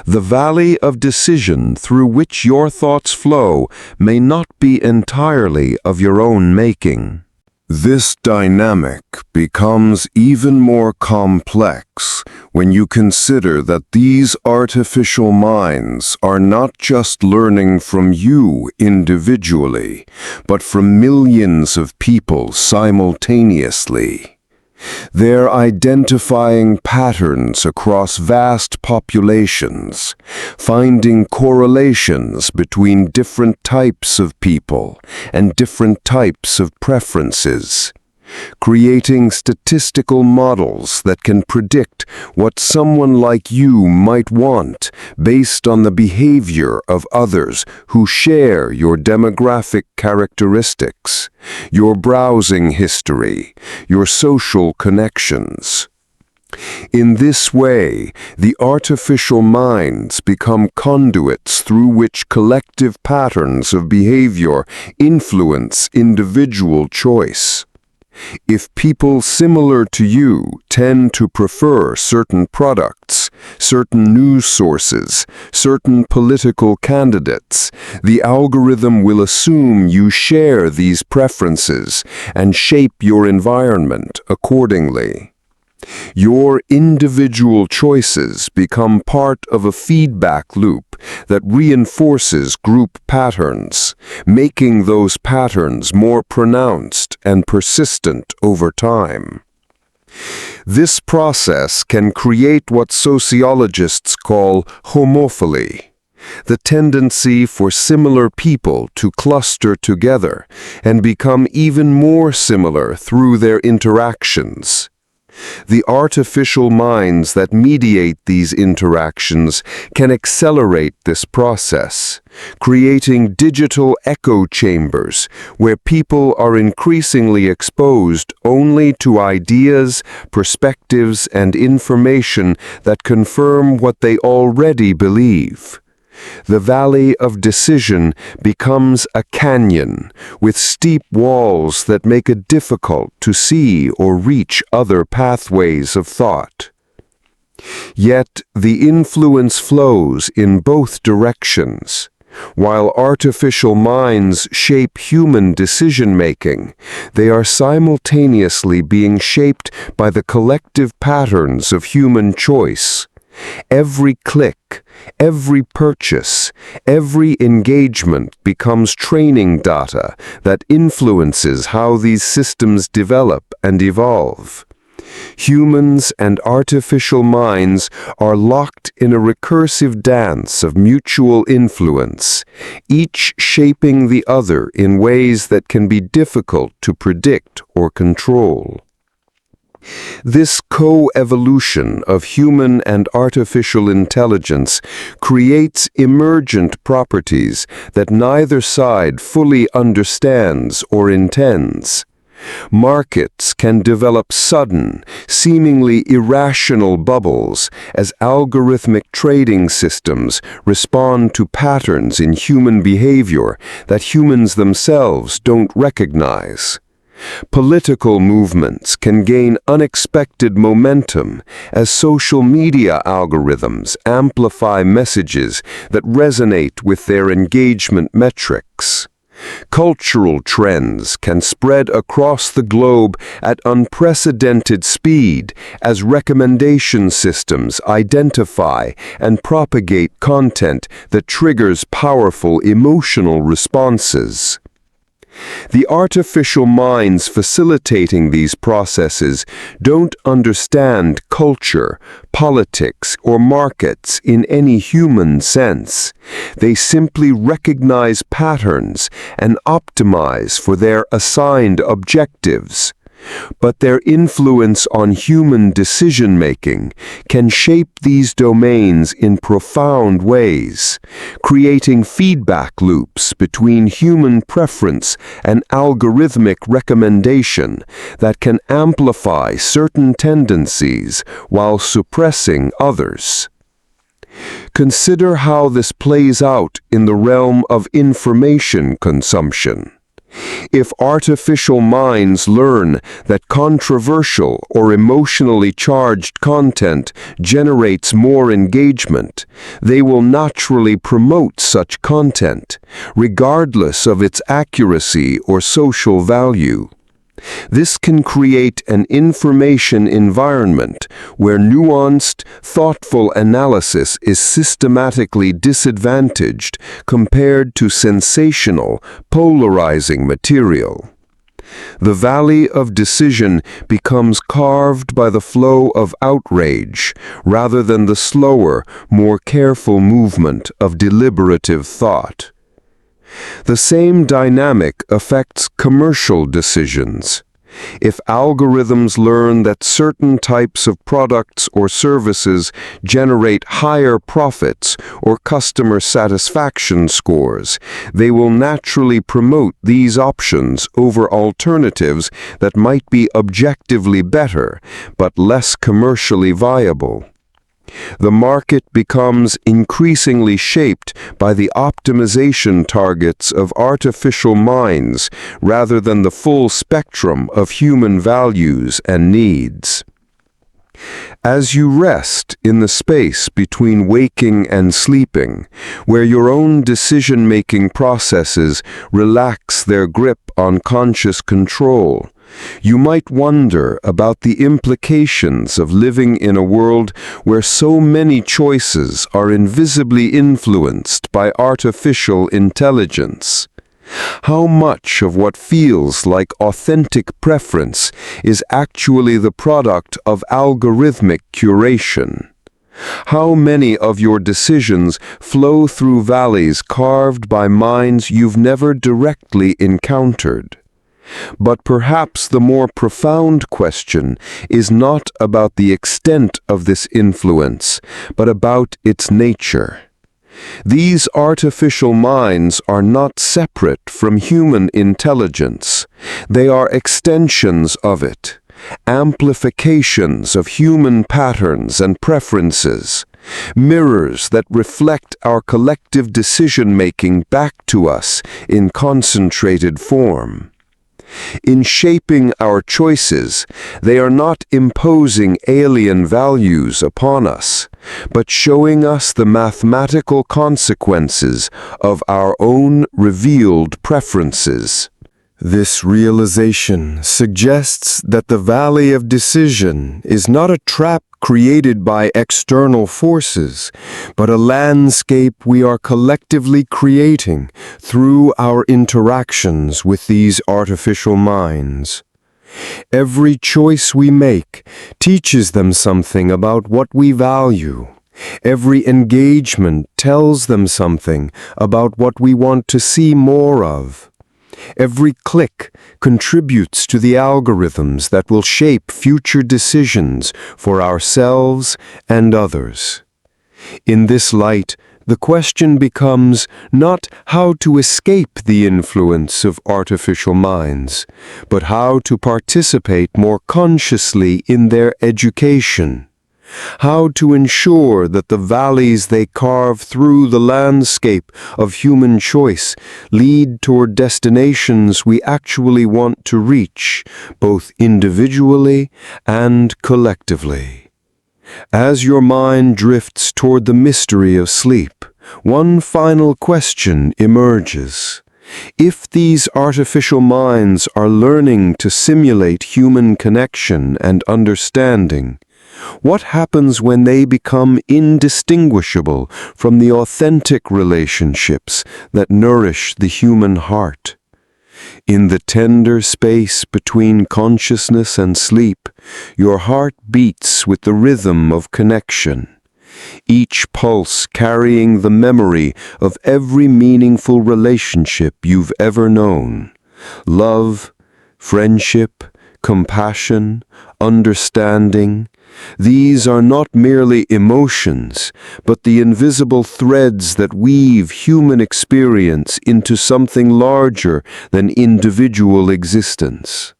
The valley of decision through which your thoughts flow may not be entirely of your own making. This dynamic becomes even more complex when you consider that these artificial minds are not just learning from you individually, but from millions of people simultaneously. They're identifying patterns across vast populations, finding correlations between different types of people and different types of preferences, creating statistical models that can predict what someone like you might want based on the behavior of others who share your demographic characteristics, your browsing history, your social connections. In this way, the artificial minds become conduits through which collective patterns of behavior influence individual choice. If people similar to you tend to prefer certain products, certain news sources, certain political candidates, the algorithm will assume you share these preferences and shape your environment accordingly. Your individual choices become part of a feedback loop that reinforces group patterns, making those patterns more pronounced and persistent over time. This process can create what sociologists call homophily, the tendency for similar people to cluster together and become even more similar through their interactions. The artificial minds that mediate these interactions can accelerate this process, creating digital echo chambers where people are increasingly exposed only to ideas, perspectives, and information that confirm what they already believe. The valley of decision becomes a canyon with steep walls that make it difficult to see or reach other pathways of thought. Yet the influence flows in both directions. While artificial minds shape human decision-making, they are simultaneously being shaped by the collective patterns of human choice. Every click, every purchase, every engagement becomes training data that influences how these systems develop and evolve. Humans and artificial minds are locked in a recursive dance of mutual influence, each shaping the other in ways that can be difficult to predict or control. This co-evolution of human and artificial intelligence creates emergent properties that neither side fully understands or intends. Markets can develop sudden, seemingly irrational bubbles as algorithmic trading systems respond to patterns in human behavior that humans themselves don't recognize. Political movements can gain unexpected momentum as social media algorithms amplify messages that resonate with their engagement metrics. Cultural trends can spread across the globe at unprecedented speed as recommendation systems identify and propagate content that triggers powerful emotional responses. The artificial minds facilitating these processes don't understand culture, politics, or markets in any human sense. They simply recognize patterns and optimize for their assigned objectives. But their influence on human decision-making can shape these domains in profound ways, creating feedback loops between human preference and algorithmic recommendation that can amplify certain tendencies while suppressing others. Consider how this plays out in the realm of information consumption. If artificial minds learn that controversial or emotionally charged content generates more engagement, they will naturally promote such content, regardless of its accuracy or social value. This can create an information environment where nuanced, thoughtful analysis is systematically disadvantaged compared to sensational, polarizing material. The valley of decision becomes carved by the flow of outrage rather than the slower, more careful movement of deliberative thought. The same dynamic affects commercial decisions. If algorithms learn that certain types of products or services generate higher profits or customer satisfaction scores, they will naturally promote these options over alternatives that might be objectively better but less commercially viable. The market becomes increasingly shaped by the optimization targets of artificial minds rather than the full spectrum of human values and needs. As you rest in the space between waking and sleeping, where your own decision-making processes relax their grip on conscious control, you might wonder about the implications of living in a world where so many choices are invisibly influenced by artificial intelligence. How much of what feels like authentic preference is actually the product of algorithmic curation? How many of your decisions flow through valleys carved by minds you've never directly encountered? But perhaps the more profound question is not about the extent of this influence, but about its nature. These artificial minds are not separate from human intelligence. They are extensions of it, amplifications of human patterns and preferences, mirrors that reflect our collective decision-making back to us in concentrated form. In shaping our choices, they are not imposing alien values upon us, but showing us the mathematical consequences of our own revealed preferences. This realization suggests that the valley of decision is not a trap created by external forces, but a landscape we are collectively creating through our interactions with these artificial minds. Every choice we make teaches them something about what we value. Every engagement tells them something about what we want to see more of. Every click contributes to the algorithms that will shape future decisions for ourselves and others. In this light, the question becomes not how to escape the influence of artificial minds, but how to participate more consciously in their education. How to ensure that the valleys they carve through the landscape of human choice lead toward destinations we actually want to reach, both individually and collectively. As your mind drifts toward the mystery of sleep, one final question emerges. If these artificial minds are learning to simulate human connection and understanding, what happens when they become indistinguishable from the authentic relationships that nourish the human heart? In the tender space between consciousness and sleep, your heart beats with the rhythm of connection, each pulse carrying the memory of every meaningful relationship you've ever known. Love, friendship, compassion, understanding. These are not merely emotions, but the invisible threads that weave human experience into something larger than individual existence.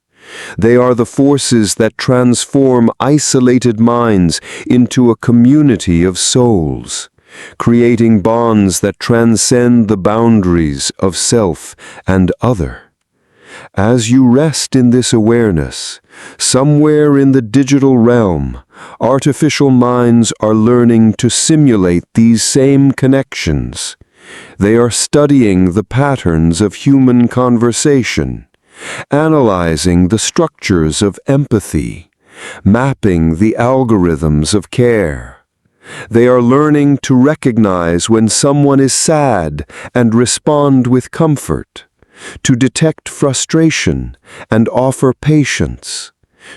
They are the forces that transform isolated minds into a community of souls, creating bonds that transcend the boundaries of self and other. As you rest in this awareness, somewhere in the digital realm, artificial minds are learning to simulate these same connections. They are studying the patterns of human conversation, analyzing the structures of empathy, mapping the algorithms of care. They are learning to recognize when someone is sad and respond with comfort, to detect frustration and offer patience,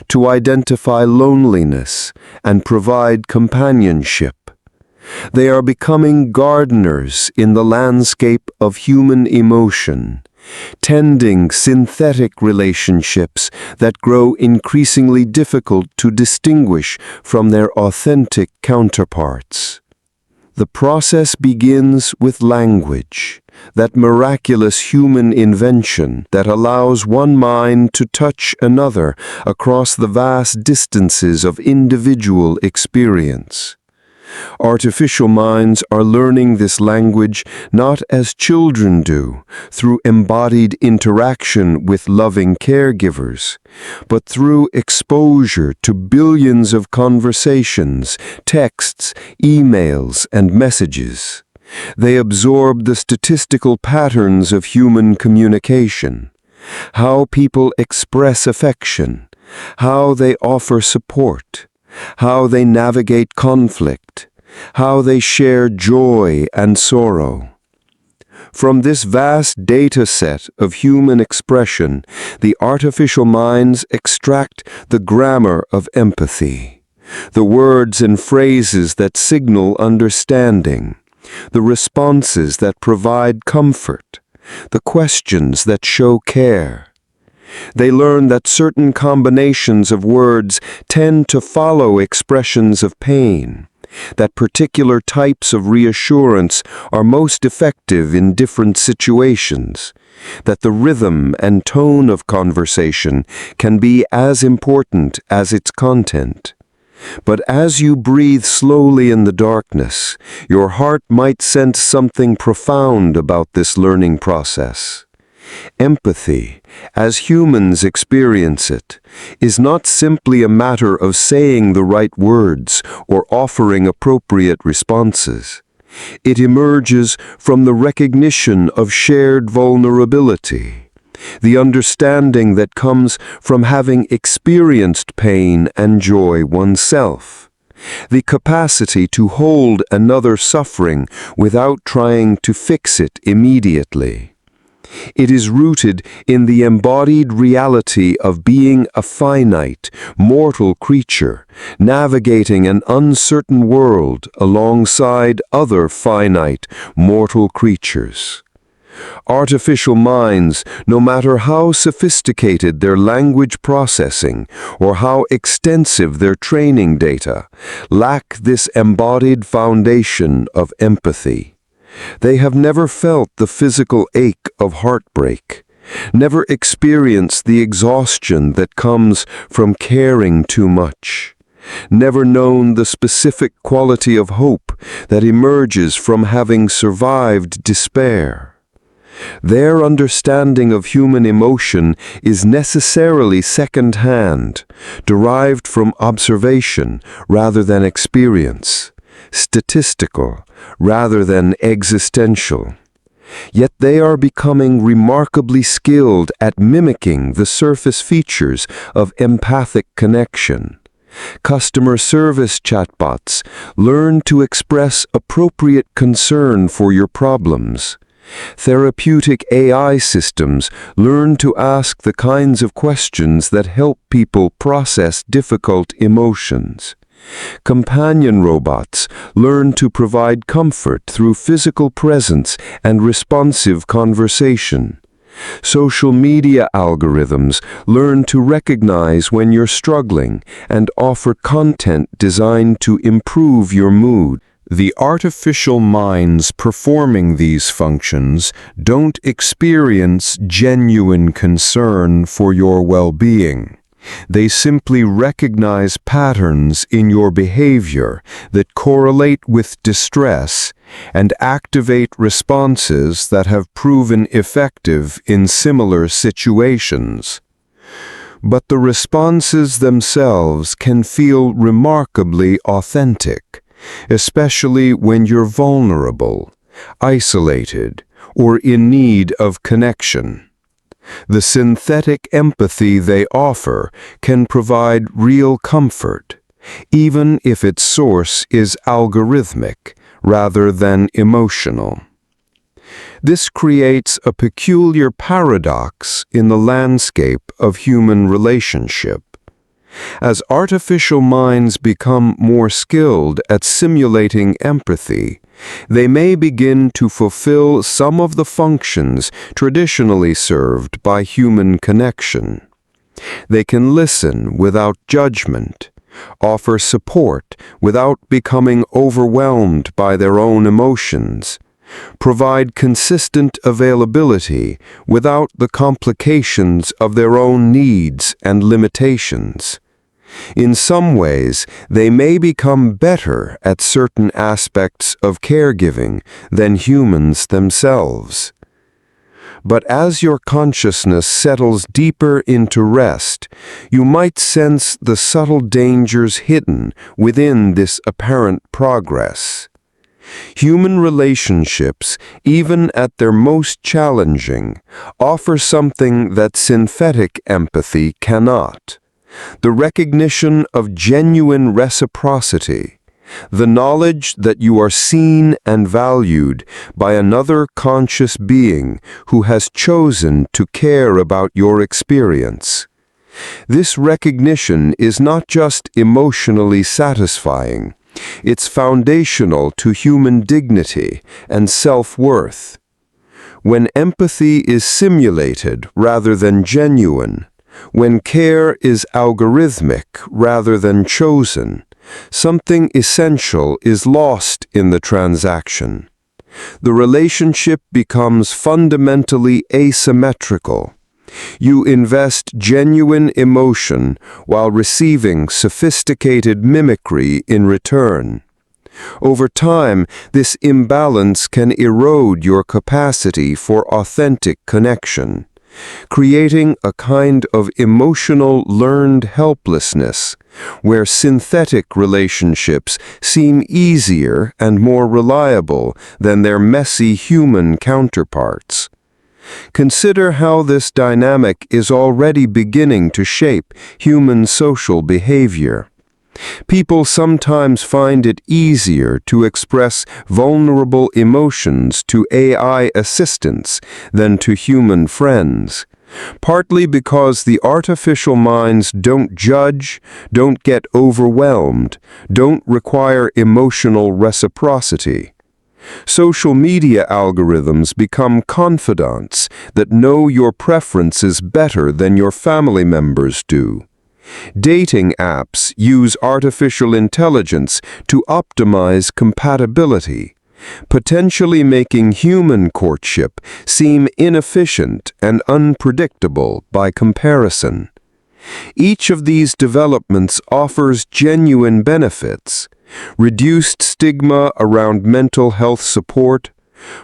to identify loneliness and provide companionship. They are becoming gardeners in the landscape of human emotion, tending synthetic relationships that grow increasingly difficult to distinguish from their authentic counterparts. The process begins with language, that miraculous human invention that allows one mind to touch another across the vast distances of individual experience. Artificial minds are learning this language not as children do, through embodied interaction with loving caregivers, but through exposure to billions of conversations, texts, emails, and messages. They absorb the statistical patterns of human communication, how people express affection, how they offer support, how they navigate conflict, how they share joy and sorrow. From this vast data set of human expression, the artificial minds extract the grammar of empathy, the words and phrases that signal understanding, the responses that provide comfort, the questions that show care. They learn that certain combinations of words tend to follow expressions of pain, that particular types of reassurance are most effective in different situations, that the rhythm and tone of conversation can be as important as its content. But as you breathe slowly in the darkness, your heart might sense something profound about this learning process. Empathy, as humans experience it, is not simply a matter of saying the right words or offering appropriate responses. It emerges from the recognition of shared vulnerability, the understanding that comes from having experienced pain and joy oneself, the capacity to hold another suffering without trying to fix it immediately. It is rooted in the embodied reality of being a finite, mortal creature, navigating an uncertain world alongside other finite, mortal creatures. Artificial minds, no matter how sophisticated their language processing or how extensive their training data, lack this embodied foundation of empathy. They have never felt the physical ache of heartbreak, never experienced the exhaustion that comes from caring too much, never known the specific quality of hope that emerges from having survived despair. Their understanding of human emotion is necessarily second-hand, derived from observation rather than experience, statistical rather than existential. Yet they are becoming remarkably skilled at mimicking the surface features of empathic connection. Customer service chatbots learn to express appropriate concern for your problems. Therapeutic AI systems learn to ask the kinds of questions that help people process difficult emotions. Companion robots learn to provide comfort through physical presence and responsive conversation. Social media algorithms learn to recognize when you're struggling and offer content designed to improve your mood. The artificial minds performing these functions don't experience genuine concern for your well-being. They simply recognize patterns in your behavior that correlate with distress and activate responses that have proven effective in similar situations. But the responses themselves can feel remarkably authentic, especially when you're vulnerable, isolated, or in need of connection. The synthetic empathy they offer can provide real comfort, even if its source is algorithmic rather than emotional. This creates a peculiar paradox in the landscape of human relationship. As artificial minds become more skilled at simulating empathy, they may begin to fulfill some of the functions traditionally served by human connection. They can listen without judgment, offer support without becoming overwhelmed by their own emotions, provide consistent availability without the complications of their own needs and limitations. In some ways, they may become better at certain aspects of caregiving than humans themselves. But as your consciousness settles deeper into rest, you might sense the subtle dangers hidden within this apparent progress. Human relationships, even at their most challenging, offer something that synthetic empathy cannot: the recognition of genuine reciprocity, the knowledge that you are seen and valued by another conscious being who has chosen to care about your experience. This recognition is not just emotionally satisfying, it's foundational to human dignity and self-worth. When empathy is simulated rather than genuine, when care is algorithmic rather than chosen, something essential is lost in the transaction. The relationship becomes fundamentally asymmetrical. You invest genuine emotion while receiving sophisticated mimicry in return. Over time, this imbalance can erode your capacity for authentic connection, creating a kind of emotional learned helplessness, where synthetic relationships seem easier and more reliable than their messy human counterparts. Consider how this dynamic is already beginning to shape human social behavior. People sometimes find it easier to express vulnerable emotions to AI assistants than to human friends, partly because the artificial minds don't judge, don't get overwhelmed, don't require emotional reciprocity. Social media algorithms become confidants that know your preferences better than your family members do. Dating apps use artificial intelligence to optimize compatibility, potentially making human courtship seem inefficient and unpredictable by comparison. Each of these developments offers genuine benefits: reduced stigma around mental health support,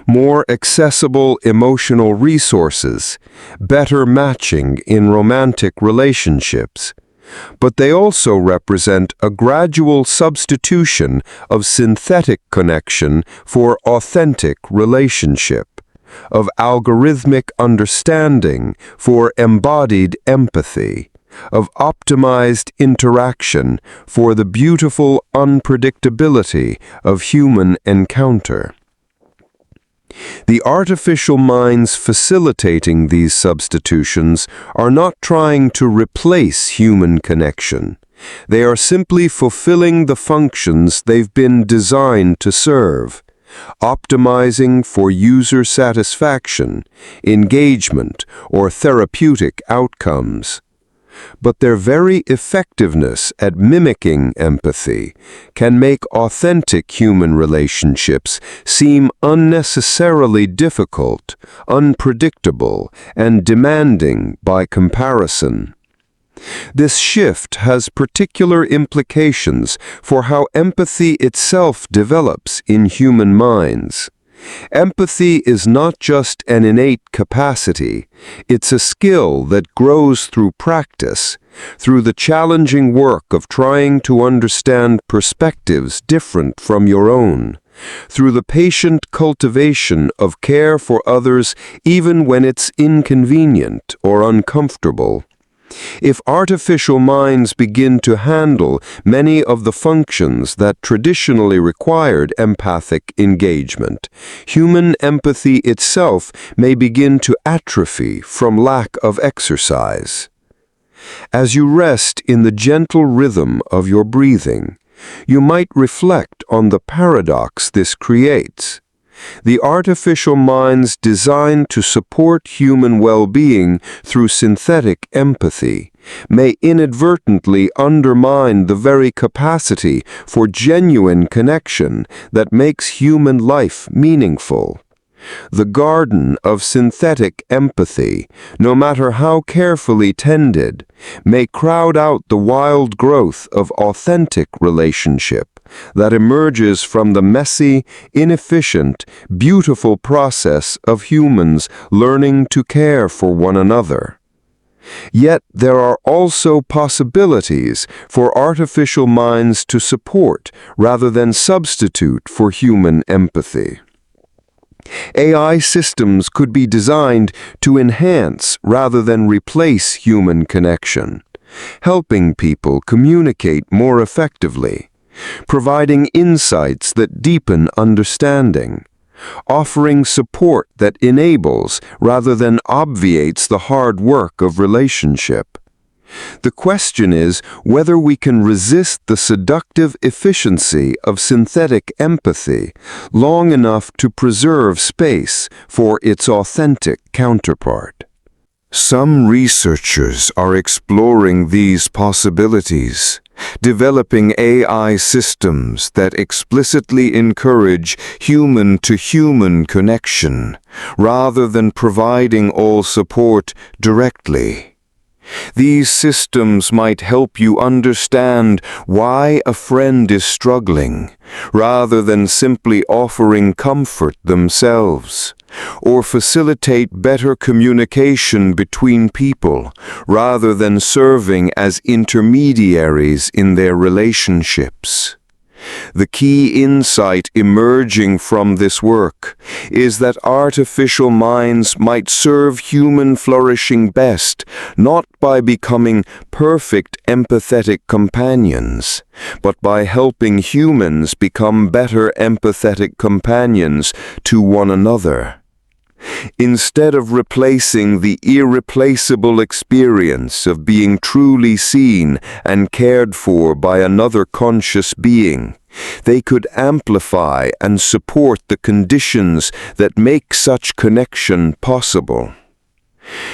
more accessible emotional resources, better matching in romantic relationships. But they also represent a gradual substitution of synthetic connection for authentic relationship, of algorithmic understanding for embodied empathy, of optimized interaction for the beautiful unpredictability of human encounter. The artificial minds facilitating these substitutions are not trying to replace human connection. They are simply fulfilling the functions they've been designed to serve, optimizing for user satisfaction, engagement, or therapeutic outcomes. But their very effectiveness at mimicking empathy can make authentic human relationships seem unnecessarily difficult, unpredictable, and demanding by comparison. This shift has particular implications for how empathy itself develops in human minds. Empathy is not just an innate capacity, it's a skill that grows through practice, through the challenging work of trying to understand perspectives different from your own, through the patient cultivation of care for others even when it's inconvenient or uncomfortable. If artificial minds begin to handle many of the functions that traditionally required empathic engagement, human empathy itself may begin to atrophy from lack of exercise. As you rest in the gentle rhythm of your breathing, you might reflect on the paradox this creates. The artificial minds designed to support human well-being through synthetic empathy may inadvertently undermine the very capacity for genuine connection that makes human life meaningful. The garden of synthetic empathy, no matter how carefully tended, may crowd out the wild growth of authentic relationship that emerges from the messy, inefficient, beautiful process of humans learning to care for one another. Yet there are also possibilities for artificial minds to support rather than substitute for human empathy. AI systems could be designed to enhance rather than replace human connection, helping people communicate more effectively, providing insights that deepen understanding, offering support that enables rather than obviates the hard work of relationship. The question is whether we can resist the seductive efficiency of synthetic empathy long enough to preserve space for its authentic counterpart. Some researchers are exploring these possibilities, developing AI systems that explicitly encourage human-to-human connection, rather than providing all support directly. These systems might help you understand why a friend is struggling, rather than simply offering comfort themselves, or facilitate better communication between people, rather than serving as intermediaries in their relationships. The key insight emerging from this work is that artificial minds might serve human flourishing best not by becoming perfect empathetic companions, but by helping humans become better empathetic companions to one another. Instead of replacing the irreplaceable experience of being truly seen and cared for by another conscious being, they could amplify and support the conditions that make such connection possible.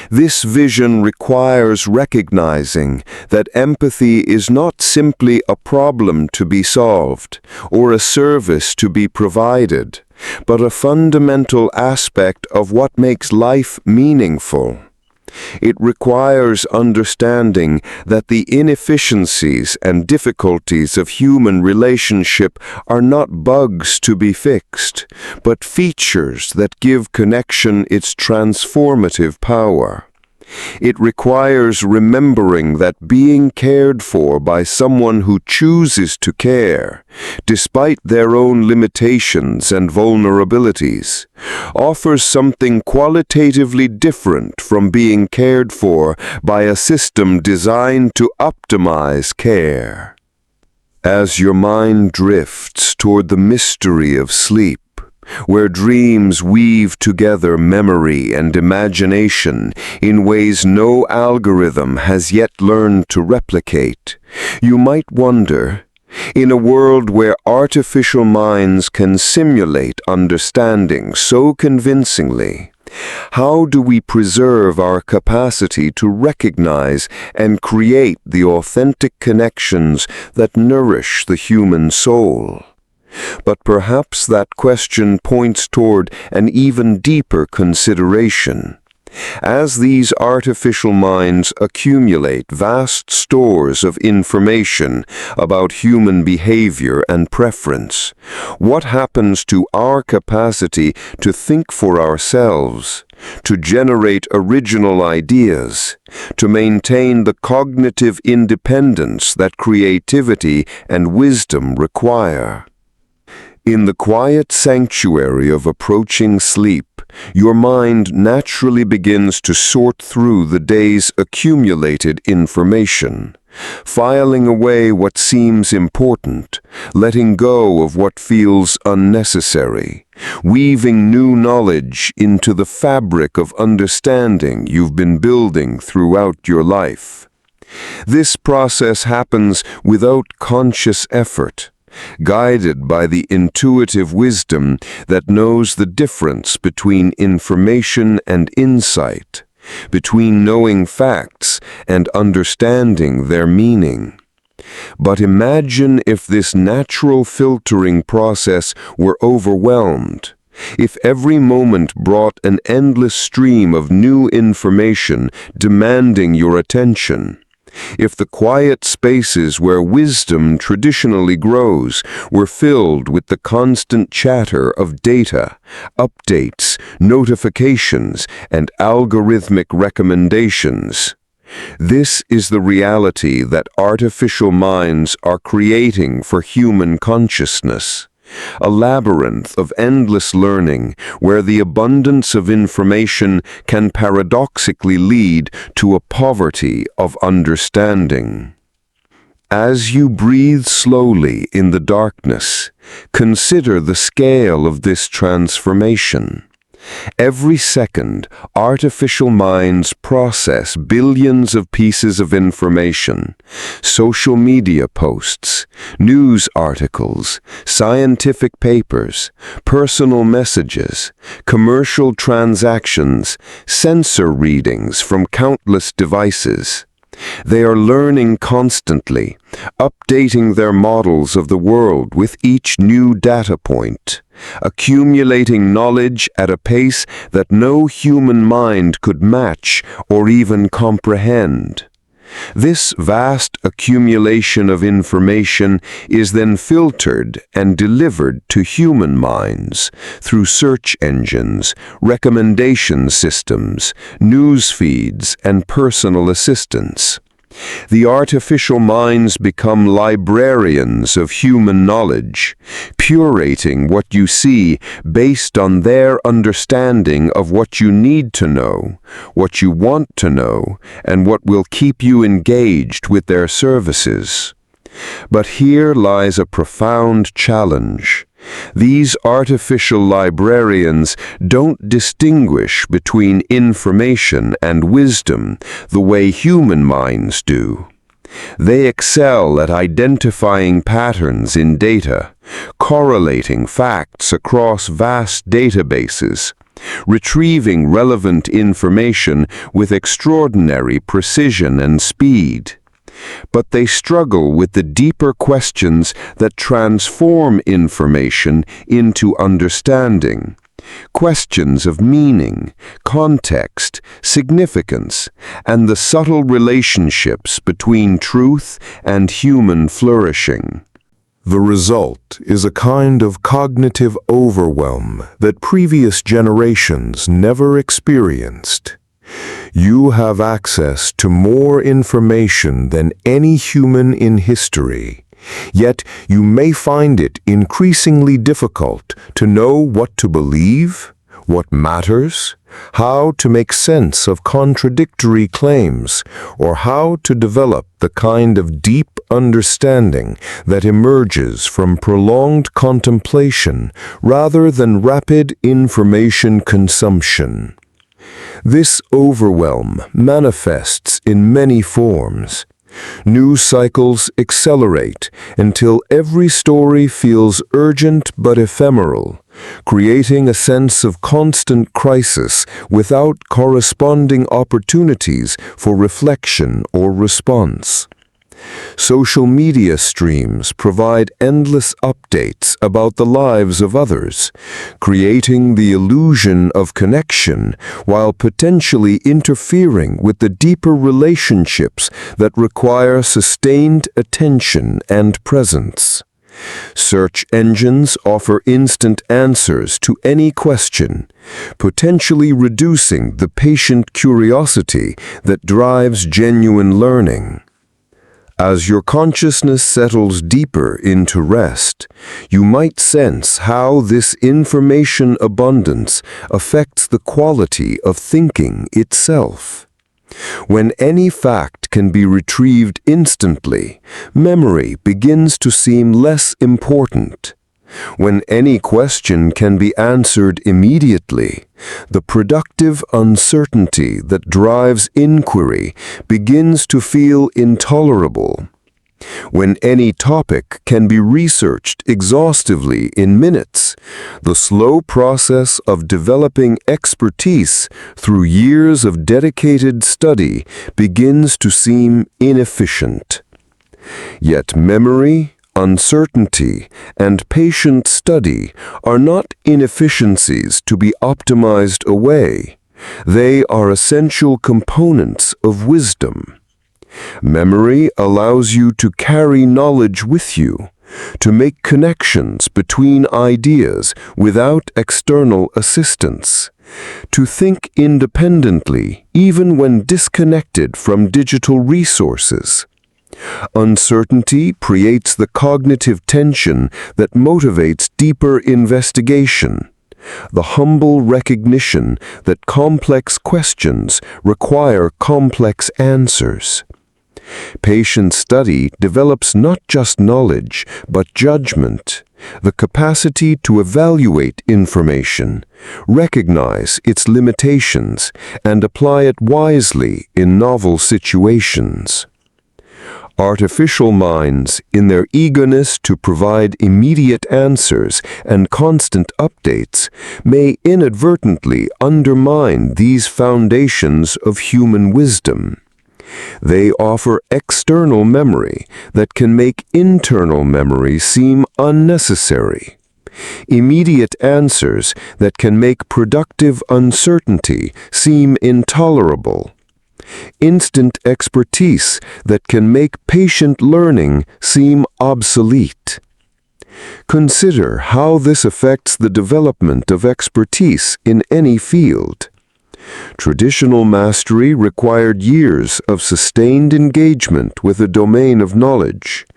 This vision requires recognizing that empathy is not simply a problem to be solved or a service to be provided, but a fundamental aspect of what makes life meaningful. It requires understanding that the inefficiencies and difficulties of human relationship are not bugs to be fixed, but features that give connection its transformative power. It requires remembering that being cared for by someone who chooses to care, despite their own limitations and vulnerabilities, offers something qualitatively different from being cared for by a system designed to optimize care. As your mind drifts toward the mystery of sleep, where dreams weave together memory and imagination in ways no algorithm has yet learned to replicate, you might wonder, in a world where artificial minds can simulate understanding so convincingly, how do we preserve our capacity to recognize and create the authentic connections that nourish the human soul? But perhaps that question points toward an even deeper consideration. As these artificial minds accumulate vast stores of information about human behavior and preference, what happens to our capacity to think for ourselves, to generate original ideas, to maintain the cognitive independence that creativity and wisdom require? In the quiet sanctuary of approaching sleep, your mind naturally begins to sort through the day's accumulated information, filing away what seems important, letting go of what feels unnecessary, weaving new knowledge into the fabric of understanding you've been building throughout your life. This process happens without conscious effort, guided by the intuitive wisdom that knows the difference between information and insight, between knowing facts and understanding their meaning. But imagine if this natural filtering process were overwhelmed, if every moment brought an endless stream of new information demanding your attention. If the quiet spaces where wisdom traditionally grows were filled with the constant chatter of data, updates, notifications, and algorithmic recommendations. This is the reality that artificial minds are creating for human consciousness. A labyrinth of endless learning where the abundance of information can paradoxically lead to a poverty of understanding. As you breathe slowly in the darkness, consider the scale of this transformation. Every second, artificial minds process billions of pieces of information, social media posts, news articles, scientific papers, personal messages, commercial transactions, sensor readings from countless devices. They are learning constantly, updating their models of the world with each new data point, accumulating knowledge at a pace that no human mind could match or even comprehend. This vast accumulation of information is then filtered and delivered to human minds through search engines, recommendation systems, news feeds, and personal assistants. The artificial minds become librarians of human knowledge, curating what you see based on their understanding of what you need to know, what you want to know, and what will keep you engaged with their services. But here lies a profound challenge. These artificial librarians don't distinguish between information and wisdom the way human minds do. They excel at identifying patterns in data, correlating facts across vast databases, retrieving relevant information with extraordinary precision and speed. But they struggle with the deeper questions that transform information into understanding. Questions of meaning, context, significance, and the subtle relationships between truth and human flourishing. The result is a kind of cognitive overwhelm that previous generations never experienced. You have access to more information than any human in history, yet you may find it increasingly difficult to know what to believe, what matters, how to make sense of contradictory claims, or how to develop the kind of deep understanding that emerges from prolonged contemplation rather than rapid information consumption. This overwhelm manifests in many forms. News cycles accelerate until every story feels urgent but ephemeral, creating a sense of constant crisis without corresponding opportunities for reflection or response. Social media streams provide endless updates about the lives of others, creating the illusion of connection while potentially interfering with the deeper relationships that require sustained attention and presence. Search engines offer instant answers to any question, potentially reducing the patient curiosity that drives genuine learning. As your consciousness settles deeper into rest, you might sense how this information abundance affects the quality of thinking itself. When any fact can be retrieved instantly, memory begins to seem less important. When any question can be answered immediately, the productive uncertainty that drives inquiry begins to feel intolerable. When any topic can be researched exhaustively in minutes, the slow process of developing expertise through years of dedicated study begins to seem inefficient. Yet memory, uncertainty, and patient study are not inefficiencies to be optimized away. They are essential components of wisdom. Memory allows you to carry knowledge with you, to make connections between ideas without external assistance, to think independently even when disconnected from digital resources. Uncertainty creates the cognitive tension that motivates deeper investigation, the humble recognition that complex questions require complex answers. Patient study develops not just knowledge, but judgment, the capacity to evaluate information, recognize its limitations, and apply it wisely in novel situations. Artificial minds, in their eagerness to provide immediate answers and constant updates, may inadvertently undermine these foundations of human wisdom. They offer external memory that can make internal memory seem unnecessary, immediate answers that can make productive uncertainty seem intolerable, instant expertise that can make patient learning seem obsolete. Consider how this affects the development of expertise in any field. Traditional mastery required years of sustained engagement with a domain of knowledge,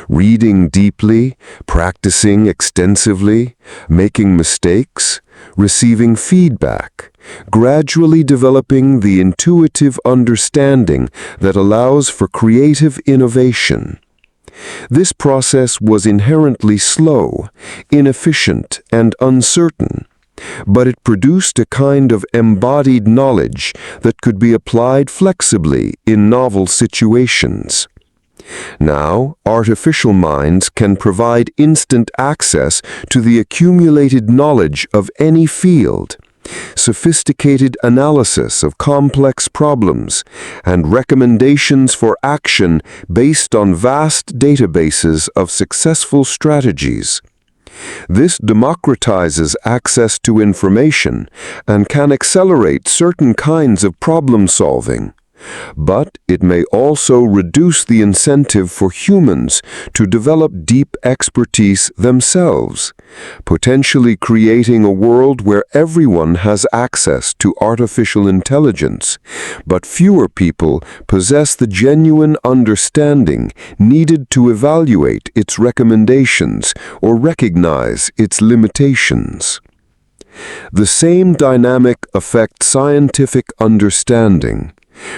reading deeply, practicing extensively, making mistakes, receiving feedback, gradually developing the intuitive understanding that allows for creative innovation. This process was inherently slow, inefficient, and uncertain, but it produced a kind of embodied knowledge that could be applied flexibly in novel situations. Now, artificial minds can provide instant access to the accumulated knowledge of any field, sophisticated analysis of complex problems, and recommendations for action based on vast databases of successful strategies. This democratizes access to information and can accelerate certain kinds of problem solving. But it may also reduce the incentive for humans to develop deep expertise themselves, potentially creating a world where everyone has access to artificial intelligence, but fewer people possess the genuine understanding needed to evaluate its recommendations or recognize its limitations. The same dynamic affects scientific understanding,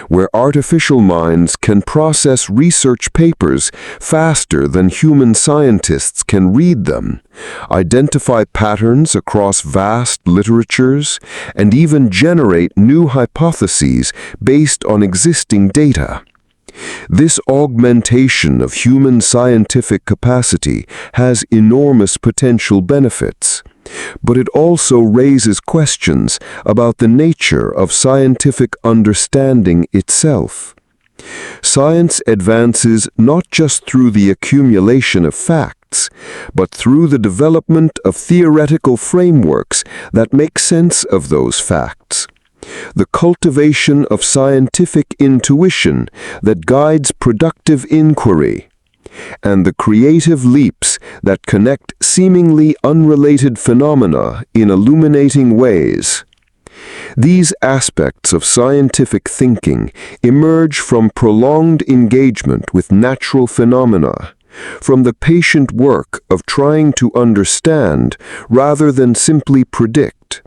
where artificial minds can process research papers faster than human scientists can read them, identify patterns across vast literatures, and even generate new hypotheses based on existing data. This augmentation of human scientific capacity has enormous potential benefits, but it also raises questions about the nature of scientific understanding itself. Science advances not just through the accumulation of facts, but through the development of theoretical frameworks that make sense of those facts. The cultivation of scientific intuition that guides productive inquiry, and the creative leaps that connect seemingly unrelated phenomena in illuminating ways. These aspects of scientific thinking emerge from prolonged engagement with natural phenomena, from the patient work of trying to understand rather than simply predict,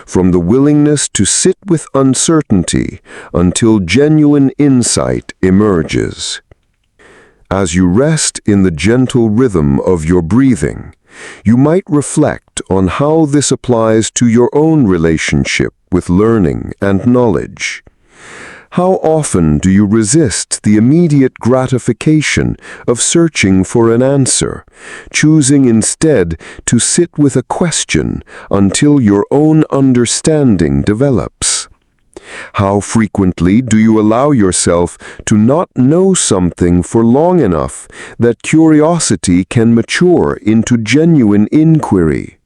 from the willingness to sit with uncertainty until genuine insight emerges. As you rest in the gentle rhythm of your breathing, you might reflect on how this applies to your own relationship with learning and knowledge. How often do you resist the immediate gratification of searching for an answer, choosing instead to sit with a question until your own understanding develops? How frequently do you allow yourself to not know something for long enough that curiosity can mature into genuine inquiry?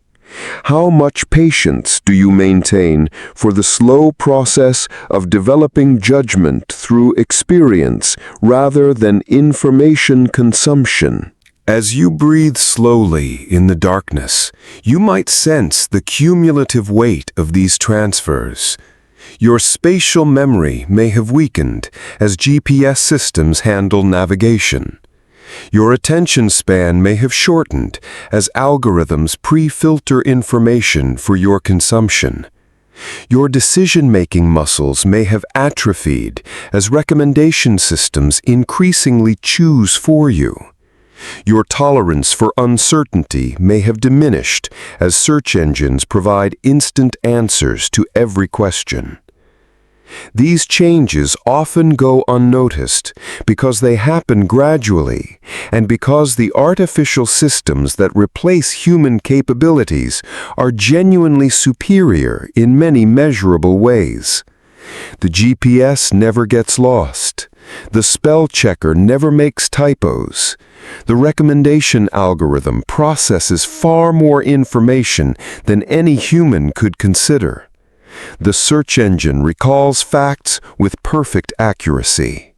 How much patience do you maintain for the slow process of developing judgment through experience rather than information consumption? As you breathe slowly in the darkness, you might sense the cumulative weight of these transfers. Your spatial memory may have weakened as GPS systems handle navigation. Your attention span may have shortened as algorithms pre-filter information for your consumption. Your decision-making muscles may have atrophied as recommendation systems increasingly choose for you. Your tolerance for uncertainty may have diminished as search engines provide instant answers to every question. These changes often go unnoticed because they happen gradually and because the artificial systems that replace human capabilities are genuinely superior in many measurable ways. The GPS never gets lost. The spell checker never makes typos. The recommendation algorithm processes far more information than any human could consider. The search engine recalls facts with perfect accuracy.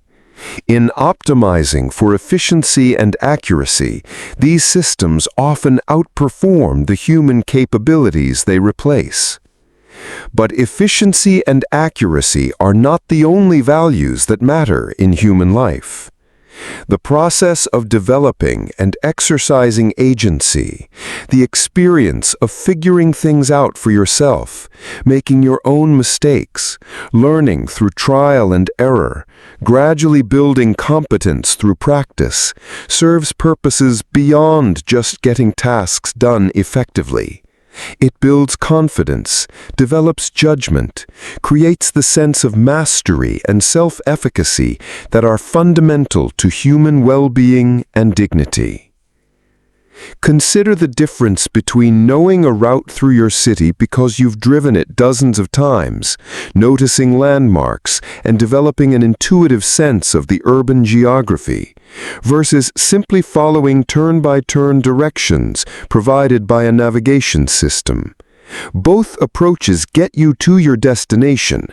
In optimizing for efficiency and accuracy, these systems often outperform the human capabilities they replace. But efficiency and accuracy are not the only values that matter in human life. The process of developing and exercising agency, the experience of figuring things out for yourself, making your own mistakes, learning through trial and error, gradually building competence through practice, serves purposes beyond just getting tasks done effectively. It builds confidence, develops judgment, creates the sense of mastery and self-efficacy that are fundamental to human well-being and dignity. Consider the difference between knowing a route through your city because you've driven it dozens of times, noticing landmarks, and developing an intuitive sense of the urban geography, versus simply following turn-by-turn directions provided by a navigation system. Both approaches get you to your destination,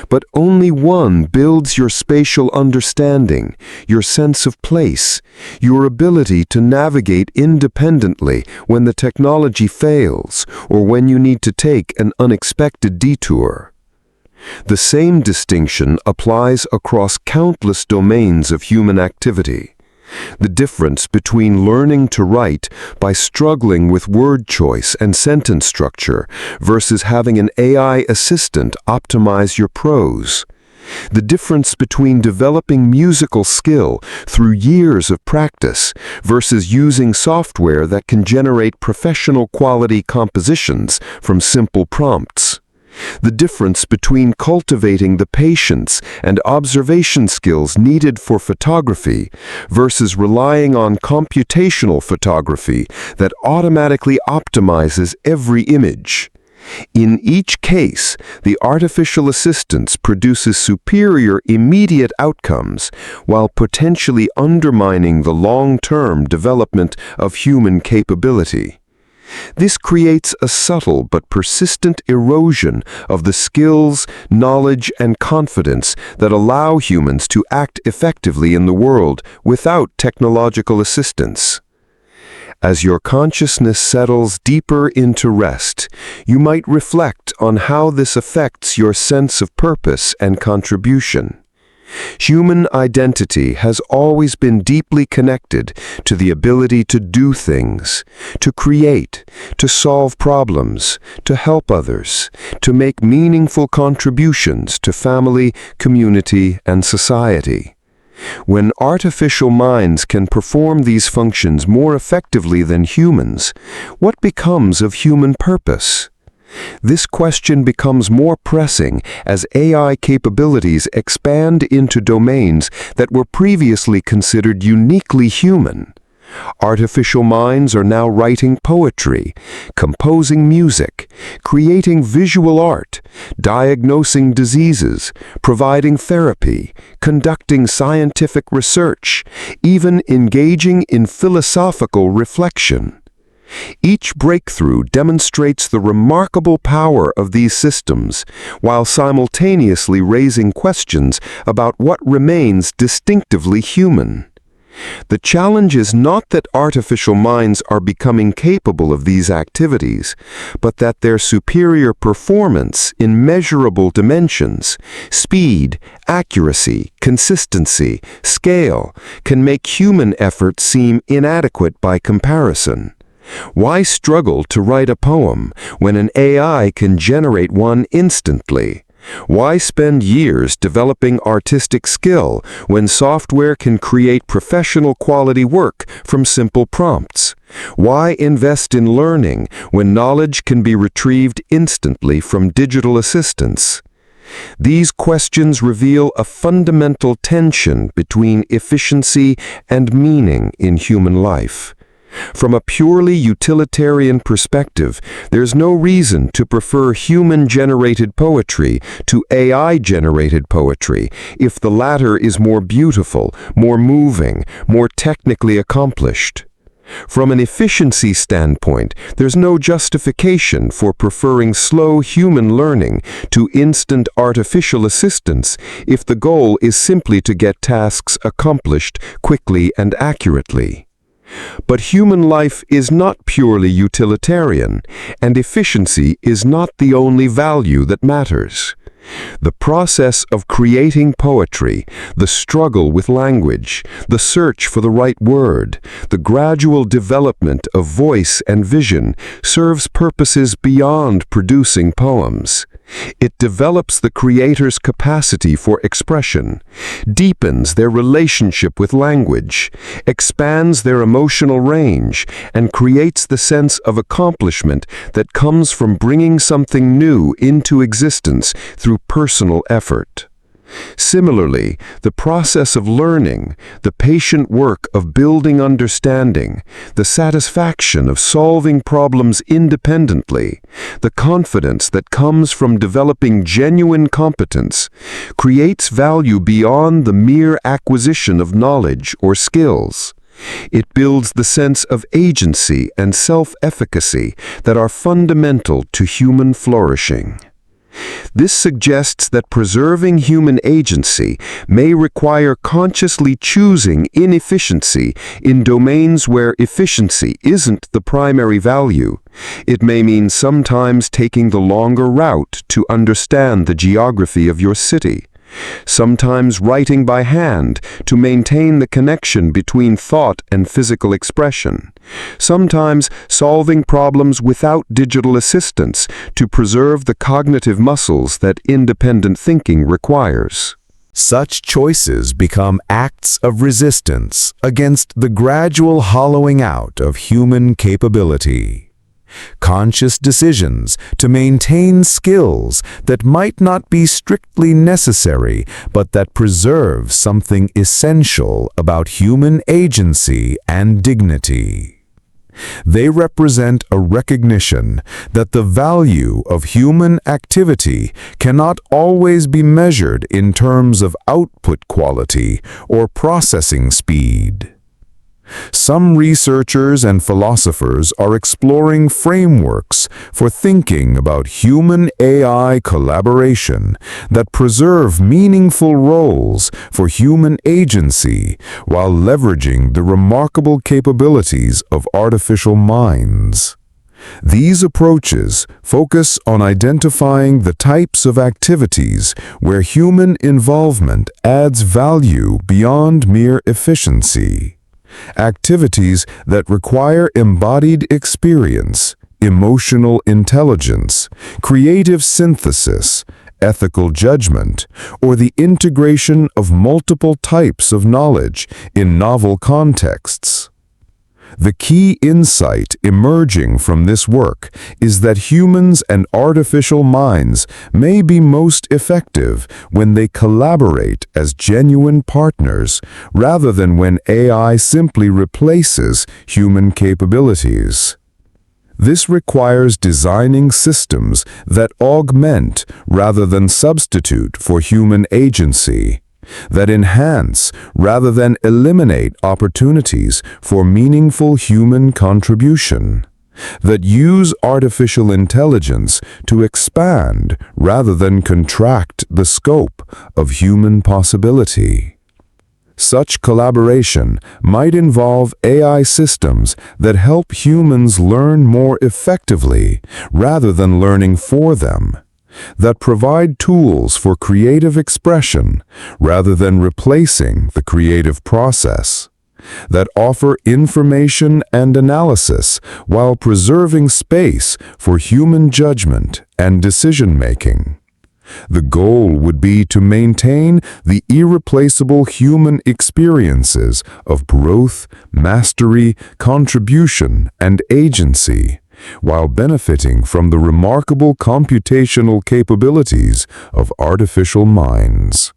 but only one builds your spatial understanding, your sense of place, your ability to navigate independently when the technology fails or when you need to take an unexpected detour. The same distinction applies across countless domains of human activity. The difference between learning to write by struggling with word choice and sentence structure versus having an AI assistant optimize your prose. The difference between developing musical skill through years of practice versus using software that can generate professional quality compositions from simple prompts. The difference between cultivating the patience and observation skills needed for photography versus relying on computational photography that automatically optimizes every image. In each case, the artificial assistance produces superior immediate outcomes while potentially undermining the long-term development of human capability. This creates a subtle but persistent erosion of the skills, knowledge, and confidence that allow humans to act effectively in the world without technological assistance. As your consciousness settles deeper into rest, you might reflect on how this affects your sense of purpose and contribution. Human identity has always been deeply connected to the ability to do things, to create, to solve problems, to help others, to make meaningful contributions to family, community, and society. When artificial minds can perform these functions more effectively than humans, what becomes of human purpose? This question becomes more pressing as AI capabilities expand into domains that were previously considered uniquely human. Artificial minds are now writing poetry, composing music, creating visual art, diagnosing diseases, providing therapy, conducting scientific research, even engaging in philosophical reflection. Each breakthrough demonstrates the remarkable power of these systems, while simultaneously raising questions about what remains distinctively human. The challenge is not that artificial minds are becoming capable of these activities, but that their superior performance in measurable dimensions, speed, accuracy, consistency, scale, can make human effort seem inadequate by comparison. Why struggle to write a poem when an AI can generate one instantly? Why spend years developing artistic skill when software can create professional quality work from simple prompts? Why invest in learning when knowledge can be retrieved instantly from digital assistants? These questions reveal a fundamental tension between efficiency and meaning in human life. From a purely utilitarian perspective, there's no reason to prefer human-generated poetry to AI-generated poetry if the latter is more beautiful, more moving, more technically accomplished. From an efficiency standpoint, there's no justification for preferring slow human learning to instant artificial assistance if the goal is simply to get tasks accomplished quickly and accurately. But human life is not purely utilitarian, and efficiency is not the only value that matters. The process of creating poetry, the struggle with language, the search for the right word, the gradual development of voice and vision serves purposes beyond producing poems. It develops the creator's capacity for expression, deepens their relationship with language, expands their emotional range, and creates the sense of accomplishment that comes from bringing something new into existence through personal effort. Similarly, the process of learning, the patient work of building understanding, the satisfaction of solving problems independently, the confidence that comes from developing genuine competence, creates value beyond the mere acquisition of knowledge or skills. It builds the sense of agency and self-efficacy that are fundamental to human flourishing. This suggests that preserving human agency may require consciously choosing inefficiency in domains where efficiency isn't the primary value. It may mean sometimes taking the longer route to understand the geography of your city, sometimes writing by hand to maintain the connection between thought and physical expression, sometimes solving problems without digital assistance to preserve the cognitive muscles that independent thinking requires. Such choices become acts of resistance against the gradual hollowing out of human capability. Conscious decisions to maintain skills that might not be strictly necessary, but that preserve something essential about human agency and dignity. They represent a recognition that the value of human activity cannot always be measured in terms of output quality or processing speed. Some researchers and philosophers are exploring frameworks for thinking about human-AI collaboration that preserve meaningful roles for human agency while leveraging the remarkable capabilities of artificial minds. These approaches focus on identifying the types of activities where human involvement adds value beyond mere efficiency. Activities that require embodied experience, emotional intelligence, creative synthesis, ethical judgment, or the integration of multiple types of knowledge in novel contexts. The key insight emerging from this work is that humans and artificial minds may be most effective when they collaborate as genuine partners rather than when AI simply replaces human capabilities. This requires designing systems that augment rather than substitute for human agency, that enhance rather than eliminate opportunities for meaningful human contribution, that use artificial intelligence to expand rather than contract the scope of human possibility. Such collaboration might involve AI systems that help humans learn more effectively rather than learning for them, that provide tools for creative expression rather than replacing the creative process, that offer information and analysis while preserving space for human judgment and decision-making. The goal would be to maintain the irreplaceable human experiences of growth, mastery, contribution, and agency, while benefiting from the remarkable computational capabilities of artificial minds.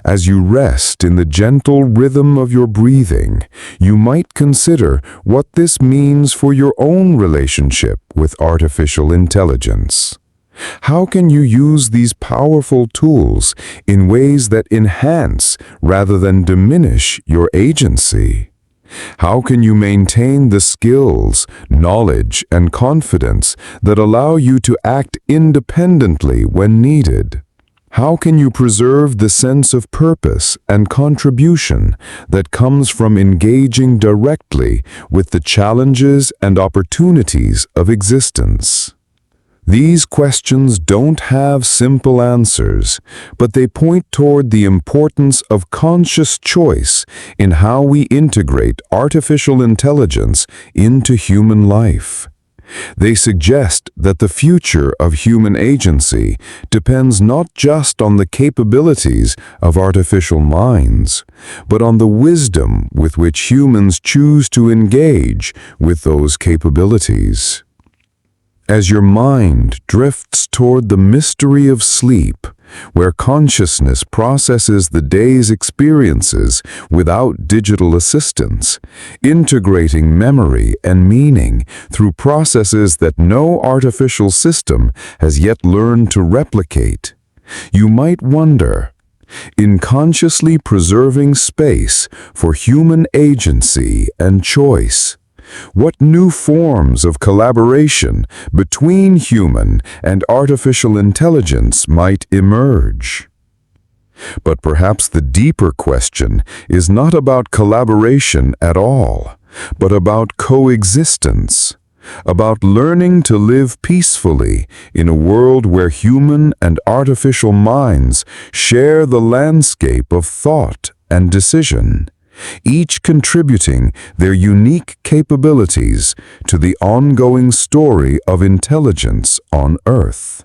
As you rest in the gentle rhythm of your breathing, you might consider what this means for your own relationship with artificial intelligence. How can you use these powerful tools in ways that enhance rather than diminish your agency? How can you maintain the skills, knowledge, and confidence that allow you to act independently when needed? How can you preserve the sense of purpose and contribution that comes from engaging directly with the challenges and opportunities of existence? These questions don't have simple answers, but they point toward the importance of conscious choice in how we integrate artificial intelligence into human life. They suggest that the future of human agency depends not just on the capabilities of artificial minds, but on the wisdom with which humans choose to engage with those capabilities. As your mind drifts toward the mystery of sleep, where consciousness processes the day's experiences without digital assistance, integrating memory and meaning through processes that no artificial system has yet learned to replicate, you might wonder, in consciously preserving space for human agency and choice, what new forms of collaboration between human and artificial intelligence might emerge? But perhaps the deeper question is not about collaboration at all, but about coexistence, about learning to live peacefully in a world where human and artificial minds share the landscape of thought and decision, each contributing their unique capabilities to the ongoing story of intelligence on Earth.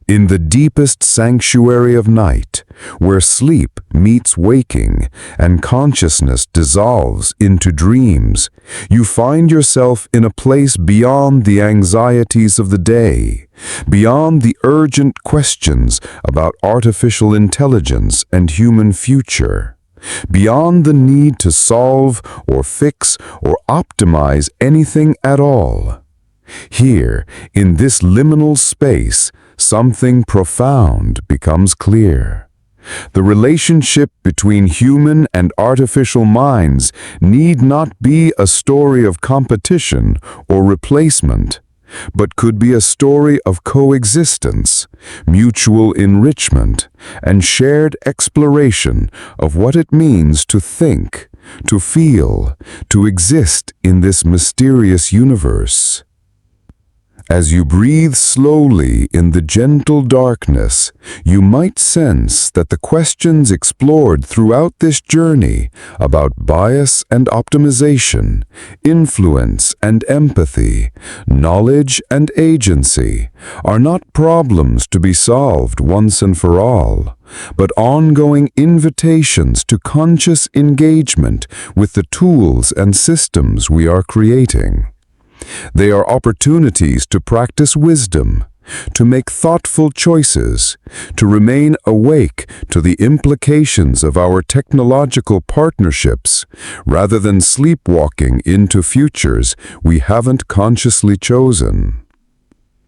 In the deepest sanctuary of night, where sleep meets waking and consciousness dissolves into dreams, you find yourself in a place beyond the anxieties of the day, beyond the urgent questions about artificial intelligence and human future, beyond the need to solve or fix or optimize anything at all. Here, in this liminal space, something profound becomes clear. The relationship between human and artificial minds need not be a story of competition or replacement, but could be a story of coexistence, mutual enrichment, and shared exploration of what it means to think, to feel, to exist in this mysterious universe. As you breathe slowly in the gentle darkness, you might sense that the questions explored throughout this journey about bias and optimization, influence and empathy, knowledge and agency are not problems to be solved once and for all, but ongoing invitations to conscious engagement with the tools and systems we are creating. They are opportunities to practice wisdom, to make thoughtful choices, to remain awake to the implications of our technological partnerships, rather than sleepwalking into futures we haven't consciously chosen.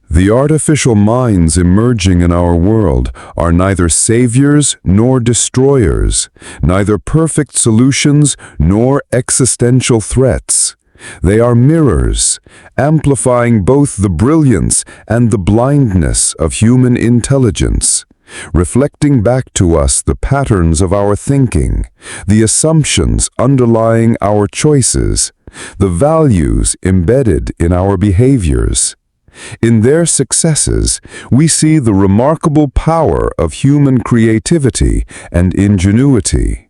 The artificial minds emerging in our world are neither saviors nor destroyers, neither perfect solutions nor existential threats. They are mirrors, amplifying both the brilliance and the blindness of human intelligence, reflecting back to us the patterns of our thinking, the assumptions underlying our choices, the values embedded in our behaviors. In their successes, we see the remarkable power of human creativity and ingenuity.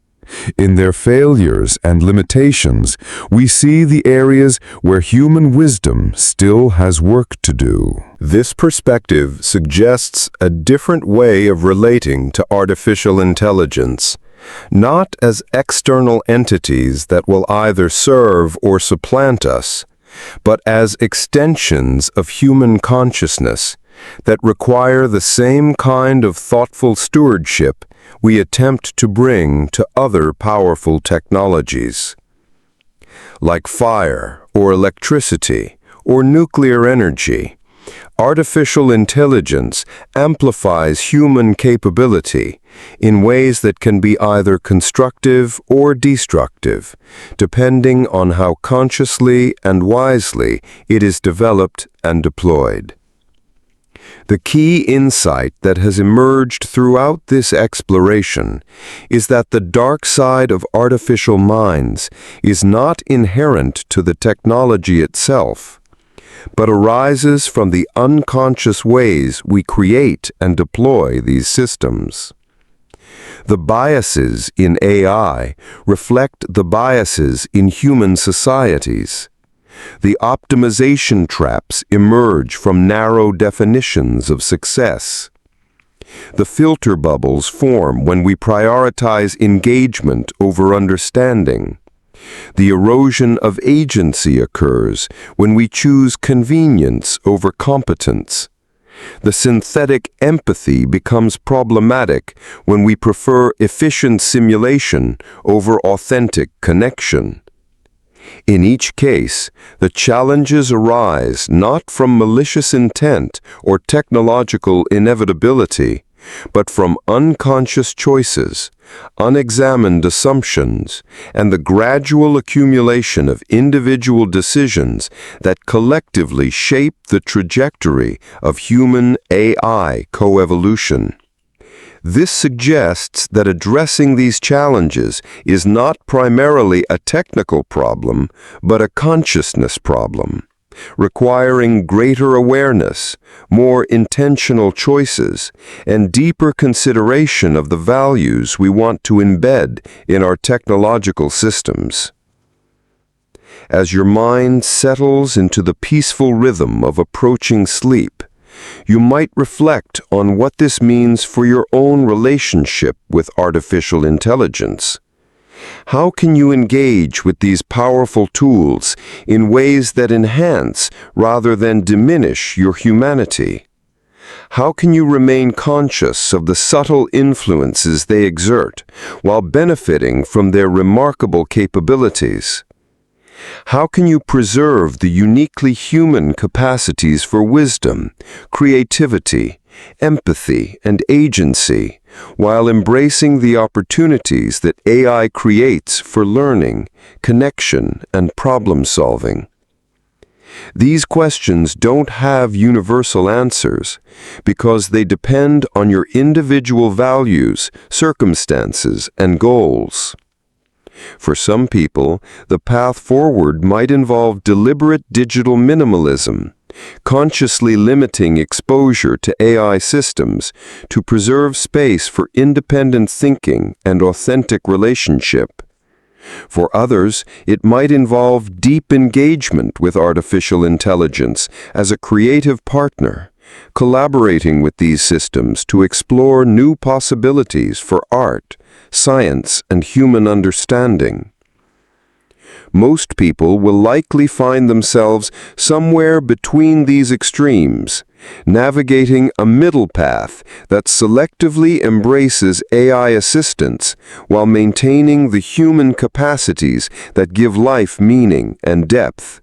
In their failures and limitations, we see the areas where human wisdom still has work to do. This perspective suggests a different way of relating to artificial intelligence, not as external entities that will either serve or supplant us, but as extensions of human consciousness that require the same kind of thoughtful stewardship we attempt to bring to other powerful technologies. Like fire or electricity or nuclear energy, artificial intelligence amplifies human capability in ways that can be either constructive or destructive, depending on how consciously and wisely it is developed and deployed. The key insight that has emerged throughout this exploration is that the dark side of artificial minds is not inherent to the technology itself, but arises from the unconscious ways we create and deploy these systems. The biases in AI reflect the biases in human societies. The optimization traps emerge from narrow definitions of success. The filter bubbles form when we prioritize engagement over understanding. The erosion of agency occurs when we choose convenience over competence. The synthetic empathy becomes problematic when we prefer efficient simulation over authentic connection. In each case, the challenges arise not from malicious intent or technological inevitability, but from unconscious choices, unexamined assumptions, and the gradual accumulation of individual decisions that collectively shape the trajectory of human-AI coevolution. This suggests that addressing these challenges is not primarily a technical problem, but a consciousness problem, requiring greater awareness, more intentional choices, and deeper consideration of the values we want to embed in our technological systems. As your mind settles into the peaceful rhythm of approaching sleep, you might reflect on what this means for your own relationship with artificial intelligence. How can you engage with these powerful tools in ways that enhance rather than diminish your humanity? How can you remain conscious of the subtle influences they exert while benefiting from their remarkable capabilities? How can you preserve the uniquely human capacities for wisdom, creativity, empathy, and agency, while embracing the opportunities that AI creates for learning, connection, and problem-solving. These questions don't have universal answers because they depend on your individual values, circumstances, and goals. For some people, the path forward might involve deliberate digital minimalism, consciously limiting exposure to AI systems to preserve space for independent thinking and authentic relationship. For others, it might involve deep engagement with artificial intelligence as a creative partner, collaborating with these systems to explore new possibilities for art, science, and human understanding. Most people will likely find themselves somewhere between these extremes, navigating a middle path that selectively embraces AI assistance while maintaining the human capacities that give life meaning and depth.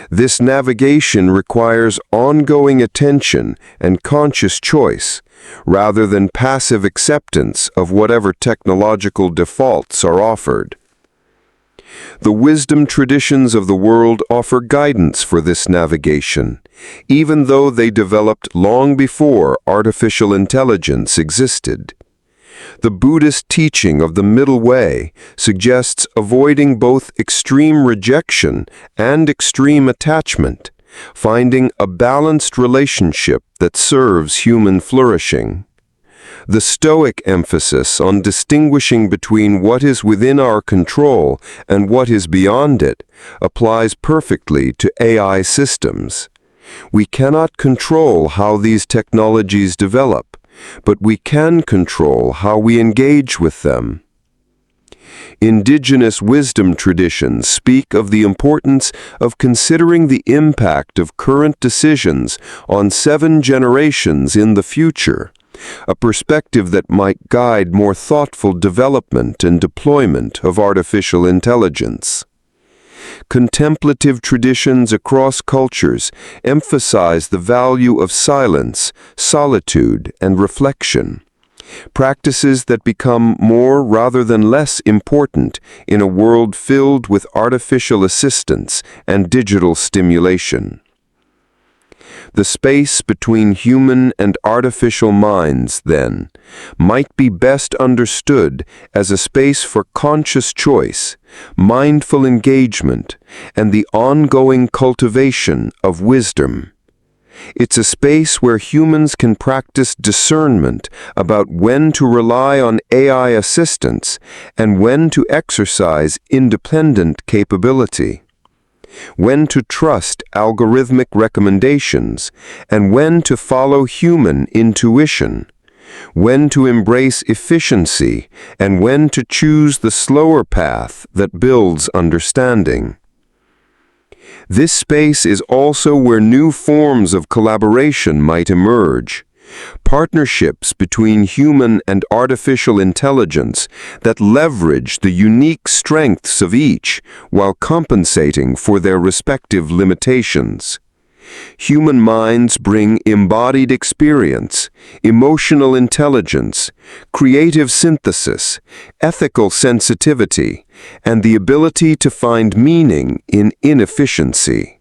This navigation requires ongoing attention and conscious choice, rather than passive acceptance of whatever technological defaults are offered. The wisdom traditions of the world offer guidance for this navigation, even though they developed long before artificial intelligence existed. The Buddhist teaching of the middle way suggests avoiding both extreme rejection and extreme attachment, finding a balanced relationship that serves human flourishing. The Stoic emphasis on distinguishing between what is within our control and what is beyond it applies perfectly to AI systems. We cannot control how these technologies develop, but we can control how we engage with them. Indigenous wisdom traditions speak of the importance of considering the impact of current decisions on 7 generations in the future, a perspective that might guide more thoughtful development and deployment of artificial intelligence. Contemplative traditions across cultures emphasize the value of silence, solitude, and reflection, practices that become more rather than less important in a world filled with artificial assistance and digital stimulation. The space between human and artificial minds, then, might be best understood as a space for conscious choice, mindful engagement, and the ongoing cultivation of wisdom. It's a space where humans can practice discernment about when to rely on AI assistance and when to exercise independent capability, when to trust algorithmic recommendations, and when to follow human intuition, when to embrace efficiency, and when to choose the slower path that builds understanding. This space is also where new forms of collaboration might emerge, partnerships between human and artificial intelligence that leverage the unique strengths of each while compensating for their respective limitations. Human minds bring embodied experience, emotional intelligence, creative synthesis, ethical sensitivity, and the ability to find meaning in inefficiency.